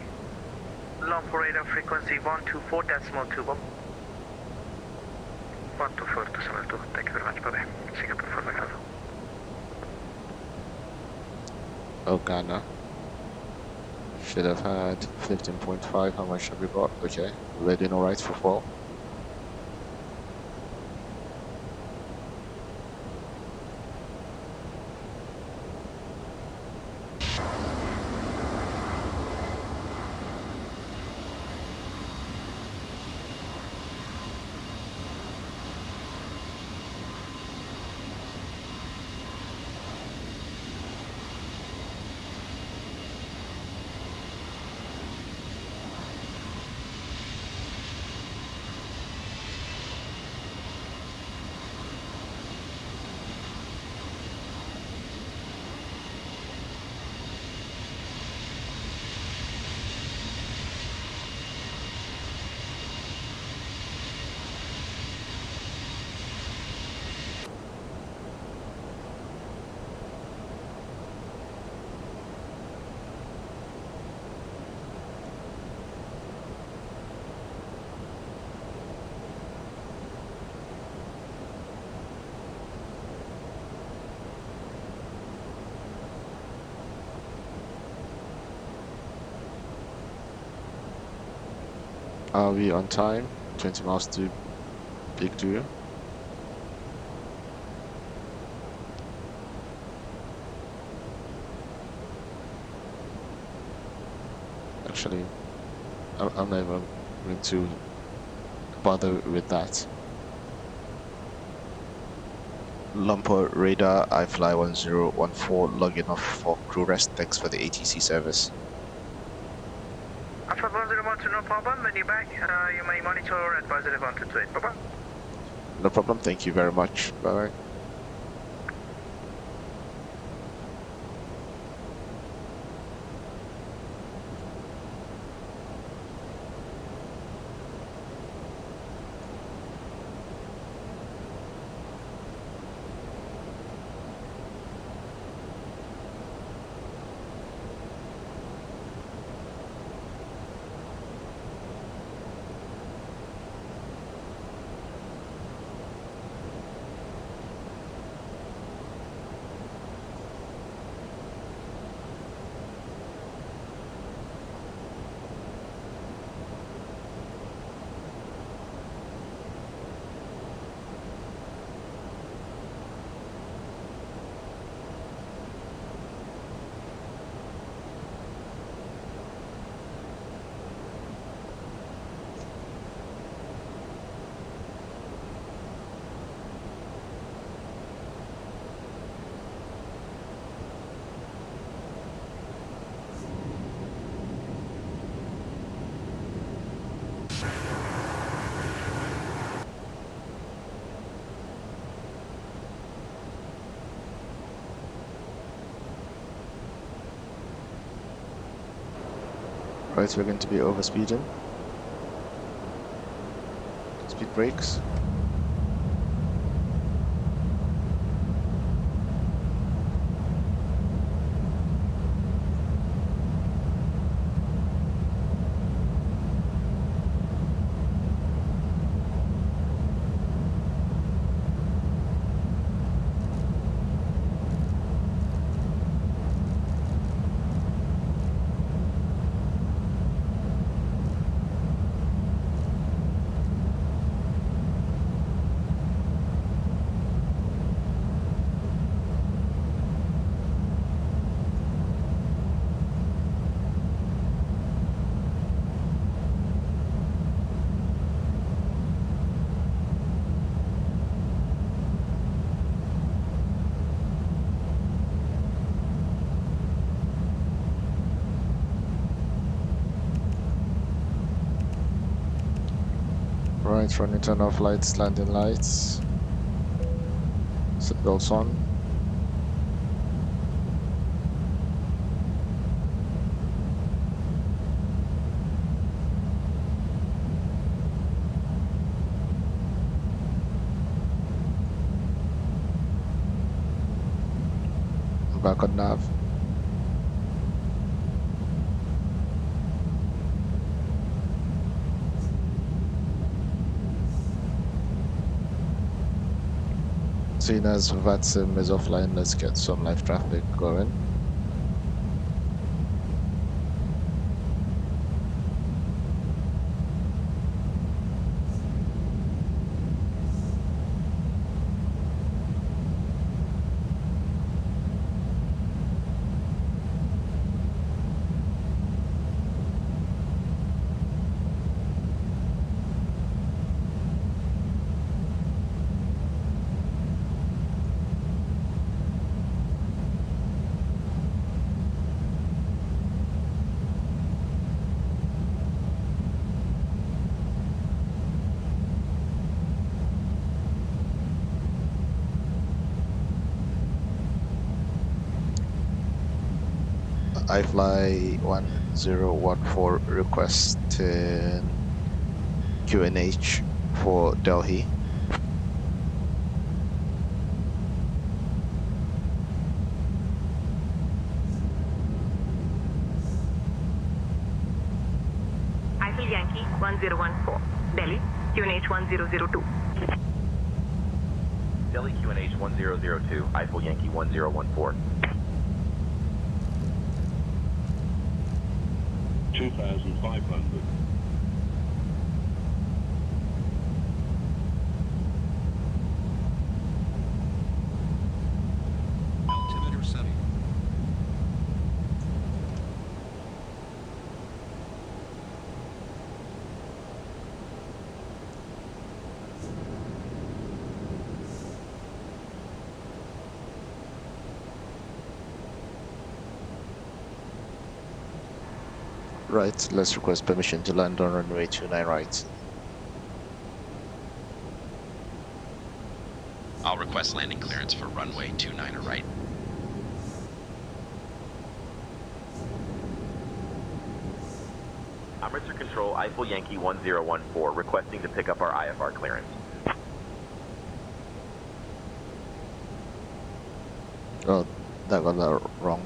long radar frequency 124.2, Bob. 124.2, thank you very much, bye-bye. Singapore 45 Alpha. Ghana. Should have had 15.5. How much have we got? Okay, we're doing alright for fuel. Are we on time? 20 miles to Big 2. Actually, I'm not even going to bother with that. Lumper radar, I fly 1014, logging off for crew rest. Thanks for the ATC service. Alpha 1012, no problem. When you're back, you may monitor at positive 128. Bye-bye. No problem, thank you very much. Bye-bye. Right, we're going to be over speeding. Speed brakes. Right, running turn off lights, landing lights. Seatbelts on. Back on nav. Seeing as VATSIM is offline, let's get some live traffic going. I fly 1014 requesting QNH for Delhi. Eiffel Yankee 1014. Delhi, QNH 1002. Delhi QNH 1002, Eiffel Yankee 1014. 2,500. Right, let's request permission to land on runway 29 right. I'll request landing clearance for runway 29 right. Amritsar Control, Eiffel Yankee 1014, requesting to pick up our IFR clearance. Oh, that got that wrong.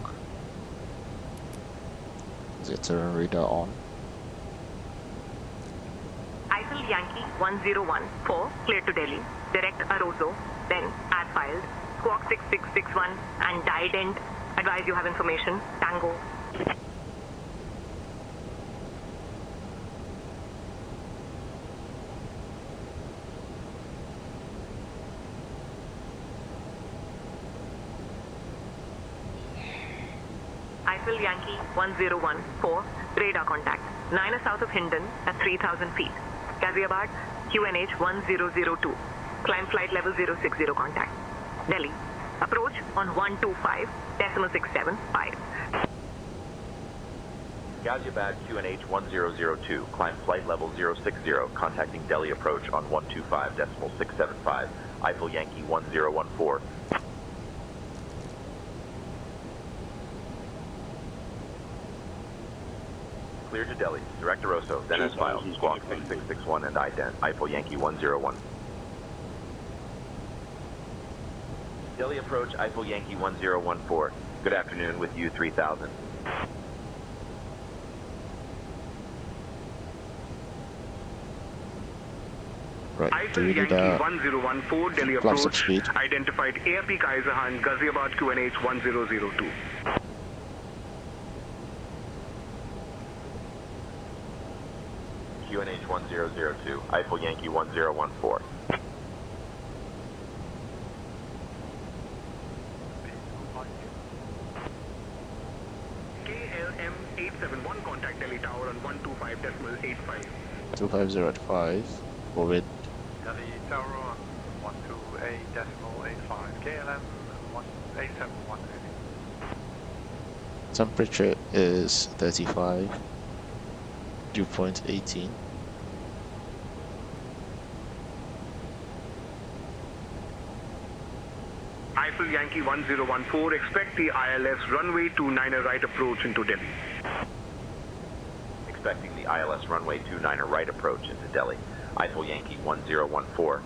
Is your turn radar on? Eiffel Yankee 1014, clear to Delhi. Direct Aroso, then as filed. Squawk 6661 and Diadent. Advise you have information. Tango. Eiffel Yankee 1014, radar contact. 9 south of Hindon at 3,000 feet. Ghaziabad, QNH 1002. Climb flight level 060 contact. Delhi. Approach on 125.675. Ghaziabad, QNH 1002, climb flight level 060, contacting Delhi approach on 125.675, Eiffel Yankee 1014. Clear to Delhi. Direct Aroso, then as filed. Squawk 6661 and ident. Eiffel Yankee 101. Delhi approach, Eiffel Yankee 1014. Good afternoon with you 3000. Right, Eiffel Yankee 1014, Delhi approach. Identified AFP Kaiserhan, Ghaziabad QNH 1002. QNH 1002, Eiffel Yankee 1014. KLM 871, contact Delhi Tower on 125.85. 250 at 5, forward. Delhi Tower on 128.85, KLM 871. Temperature is 35, dew point 18. Eiffel Yankee 1014, expect the ILS runway 29 right approach into Delhi. Expecting the ILS runway 29 right approach into Delhi. Eiffel Yankee 1014.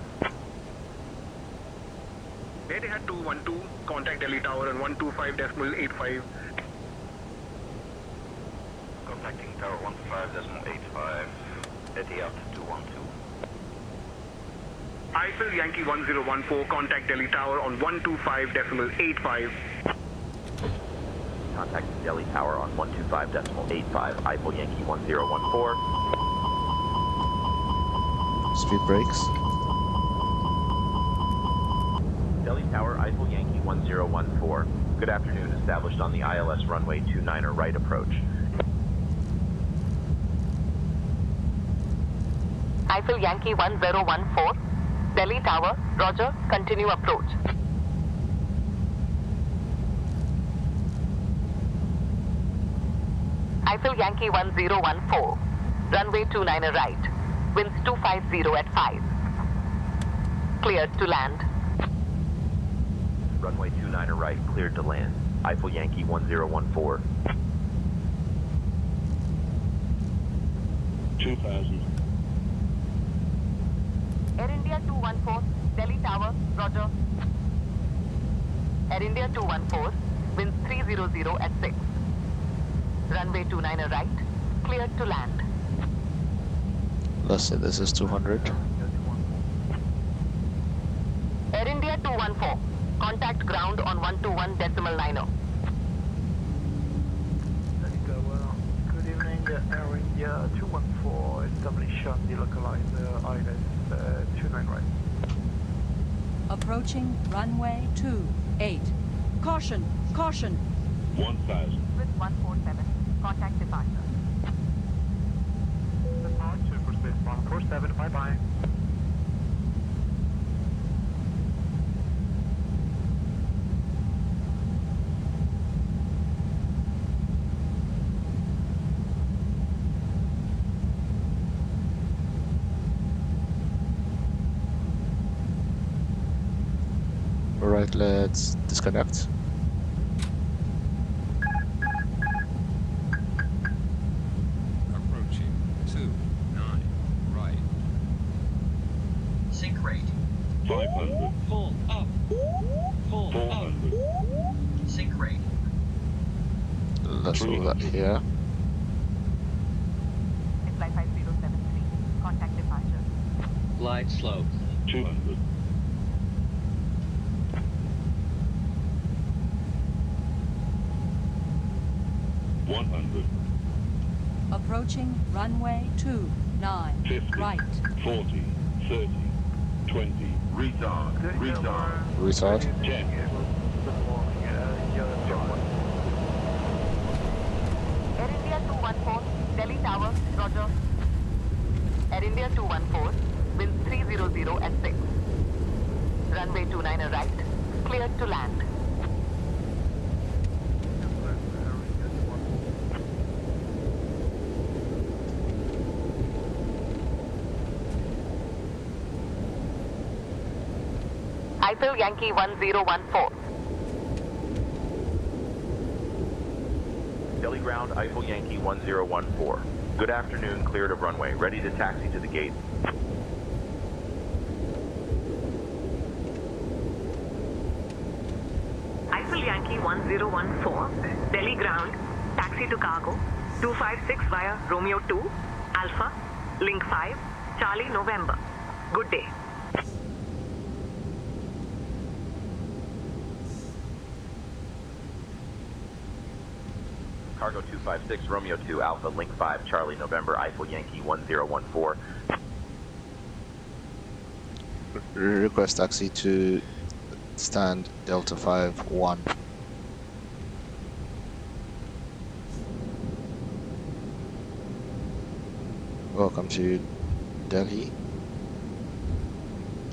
Etihad 212, contact Delhi Tower on 125.85. Contacting Tower 125.85, Etihad 212. Eiffel Yankee 1014, contact Delhi Tower on 125.85. Contacting Delhi Tower on 125.85, Eiffel Yankee 1014. Speed brakes. Delhi Tower, Eiffel Yankee 1014. Good afternoon, established on the ILS runway 29 right approach. Eiffel Yankee 1014, Delhi Tower, roger, continue approach. Eiffel Yankee 1014, runway 29 right, winds 250 at 5. Cleared to land. Runway 29 right, cleared to land. Eiffel Yankee 1014. 2000. Air India 214, Delhi Tower, roger. Air India 214, winds 300 at 6. Runway 29 right, cleared to land. Let's say this is 200. Air India 214, contact ground on 121.90. Good evening, Air India 214, establish on the localizer ILS 29 right. Approaching runway 28. Caution, caution. 1000. With 147, contact departure. Departure for space 147, bye-bye. let's disconnect. Approaching 29 right. Sync rate. 500. Full up. Full 400. up. Sync rate. Let's do that here. Flight 5073. Contact departure. Glide slope. 200. 100. Approaching runway 29 50. right. 40. 30. 20. Retard. Retard. Retard. 10. Air India 214, Delhi Tower, Roger. Air India 214, wind 300 at 6. Runway 29 right, cleared to land. Eiffel Yankee 1014. Delhi ground, Eiffel Yankee 1014. Good afternoon, cleared of runway. Ready to taxi to the gate. Eiffel Yankee 1014, Delhi ground, taxi to cargo, 256 via Romeo 2, Alpha, Link 5, Charlie November. Good day. Cargo 256, Romeo 2, Alpha, Link 5, Charlie November, Eiffel Yankee 1014. Request taxi to stand Delta 51. Welcome to Delhi.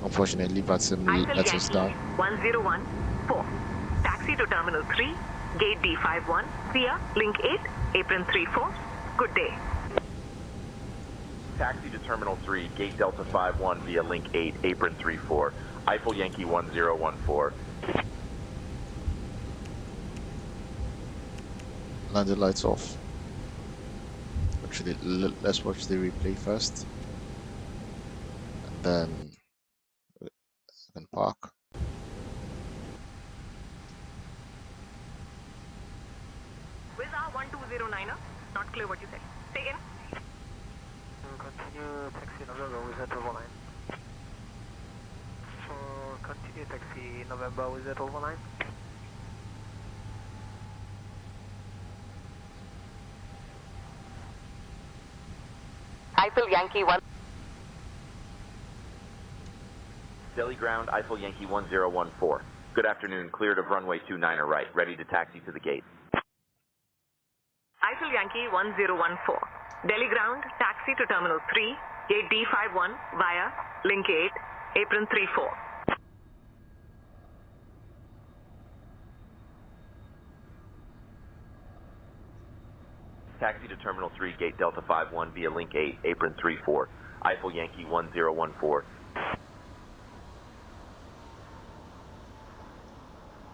Unfortunately, VATSIM Eiffel lets us down. Yankee 1014, taxi to Terminal 3, Gate D51 via Link 8, Apron 34. Good day. Taxi to Terminal 3, Gate Delta 51 via Link 8, Apron 34, Eiffel Yankee 1014. Landing lights off. Actually, let's watch the replay first. And then we can park. Where's our 1209er? Not clear what you said. Say again. Continue taxi November with that overline. For continue taxi November with that overline. Eiffel Yankee 1. Delhi ground, Eiffel Yankee 1014. Good afternoon, cleared of runway 29 right, ready to taxi to the gate. Eiffel Yankee 1014. Delhi ground, taxi to Terminal 3, Gate D51 via Link 8, Apron 34. Taxi to Terminal 3, Gate Delta 51 via Link 8, Apron 34, Eiffel Yankee 1014.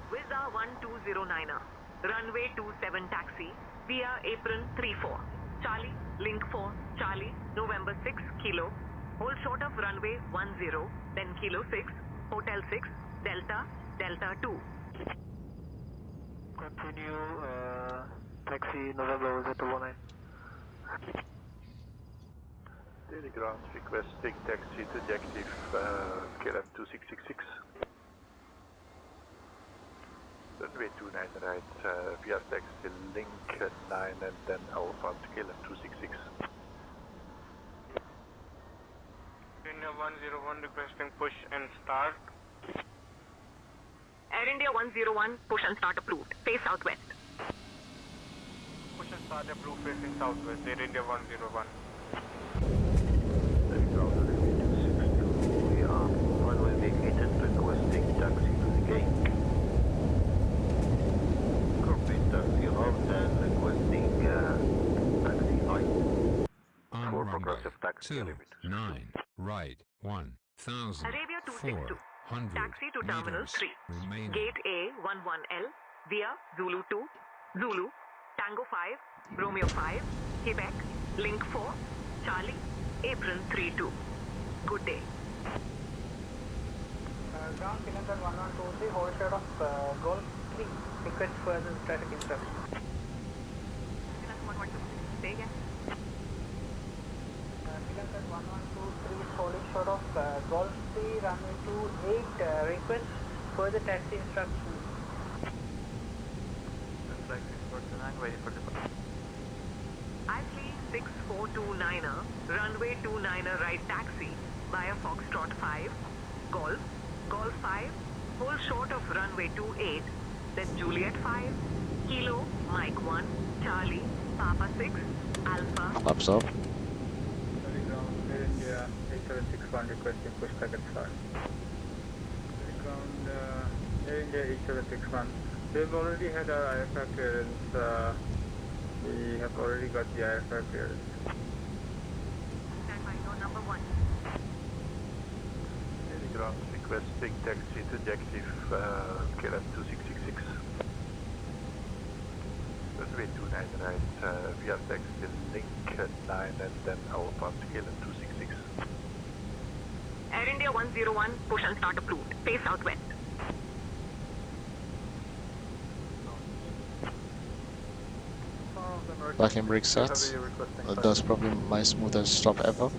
Visa 1209er, runway 27 taxi via Apron 34, Charlie, Link 4, Charlie, November 6, Kilo, hold short of runway 10, then Kilo 6, Hotel 6, Delta, Delta 2. Continue taxi November with that overline. Daily ground requesting taxi to the active KLM 2666. Runway 29 right via taxi Link 9 and then Alpha to KLM 266. India 101 requesting push and start. Air India 101, push and start approved. Face southwest. Push and start approved facing southwest. Air India 101. We are runway vacated, requesting taxi to the gate. Copy, taxi out and requesting taxi height. On runway 29 right 1000 Arabia 262, 100 Taxi to Terminal meters 3. remaining. Gate A11L via Zulu 2, Zulu, Tango 5, Romeo 5, Quebec, Link 4, Charlie, Apron 32. Good day. Ground cylinder 1123, whole shot of Golf 3. Request further traffic instruction. Say again. Cylinder 1123, holding short of Golf 3, runway 28. Request further taxi instructions. Ready for departure. Isley 6429er, runway 29er right taxi via Foxtrot 5, Golf, Golf 5, hold short of runway 28, then Juliet 5, Kilo, Mike 1, Charlie, Papa 6, Alpha. Flaps up. Ground Air India 8761 requesting push back and start. Ground Air India 8761. We've already had our IFR clearance. We have already got the IFR clearance. Stand by, no number 1. Ground requesting taxi to objective KLM 2666. Runway 29 right, via taxi link 9 and then our path to KLM 266. Air India 101, push and start approved. Face southwest. Backing brake set. That's probably my smoothest stop ever.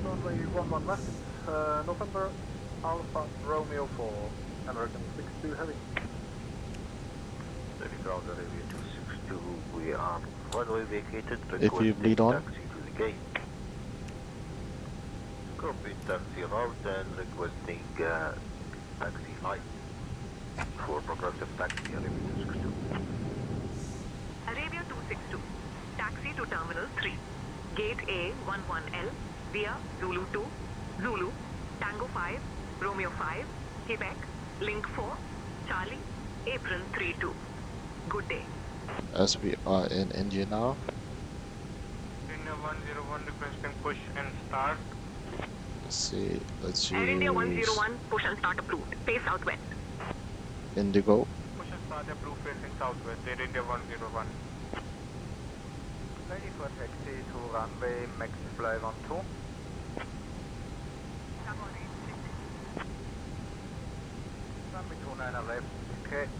Runway 11 left, November Alpha Romeo 4, American 62 heavy. Ground Arabia 262, we are runway vacated. If you bleed on. Taxi to the gate. Copy taxi route and requesting taxi light for progressive taxi Arabia 262. Arabia 262, taxi to Terminal 3, Gate A11L via Zulu 2, Zulu, Tango 5, Romeo 5, Quebec, Link 4, Charlie, Apron 32. Good day. As we are in India now. India 101 requesting push and start. Let's see. Let's Air India use 101, push and start approved. Face southwest. Indigo. Push and start approved facing southwest, Air India 101. Ready for taxi to runway max fly 12. Runway 29 left,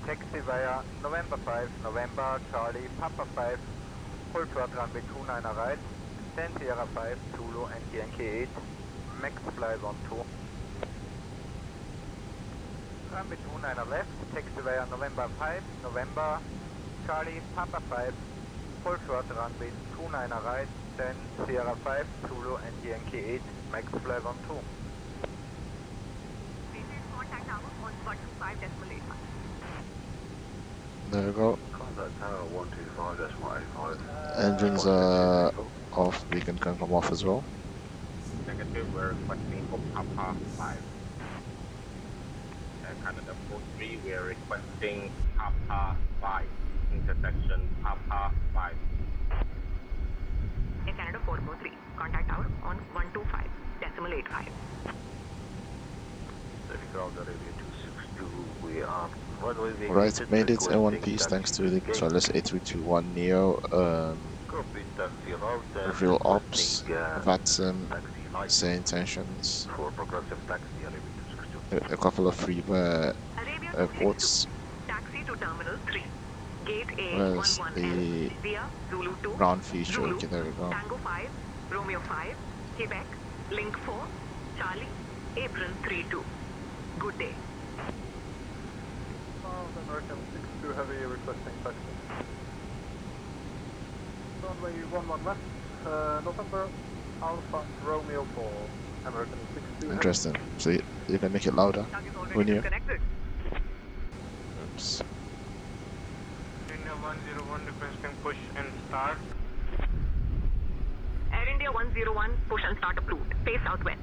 taxi via November 5, November, Charlie, Papa 5, hold short runway 29 right, 10 Sierra 5, Zulu and Yankee 8, max fly 12. Runway 29 left, taxi via November 5, November, Charlie, Papa 5, hold short runway 29 right, 10 Sierra 5, Zulu and Yankee 8, max fly 12. Contact tower on 125.85. There we go. Contact tower 125.85. Engines are off. We can come off as well. Negative, we're requesting for Papa 5. Canada 43, we are requesting Papa 5. Intersection Papa 5. Air Canada 443, contact tower on 125.85. Ground Arabia 262, we are runway vacated. Right, made it in one piece thanks to the ToLiss A321neo. Copy taxi route and Reveal ops, requesting, VATSIM, taxi light Sayintentions, for progressive taxi Arabia 262. a couple of freeware Arabia airports. Taxi to Terminal 3, Gate Where's A11L the via Zulu 2, ground feature? Zulu, Okay, there we go. Tango 5, Romeo 5, Quebec, Link 4, Charlie, Apron 32. Good day. American 62 heavy requesting taxi. Runway 11 left, November Alpha Romeo 4, American 62 Interesting. So you can make it louder when you. Oops. India 101 requesting push and start. Air India 101, push and start approved. Face southwest.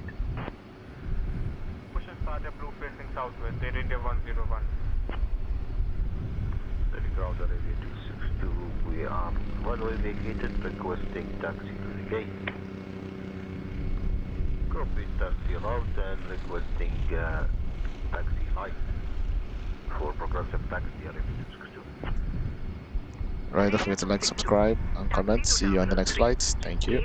Push and start approved facing southwest, Air India 101. Ground Arabia 262, we are runway vacated, requesting taxi to the gate. Copy taxi route and requesting Right, don't forget to like, subscribe, and comment. See you on the next flight. Thank you.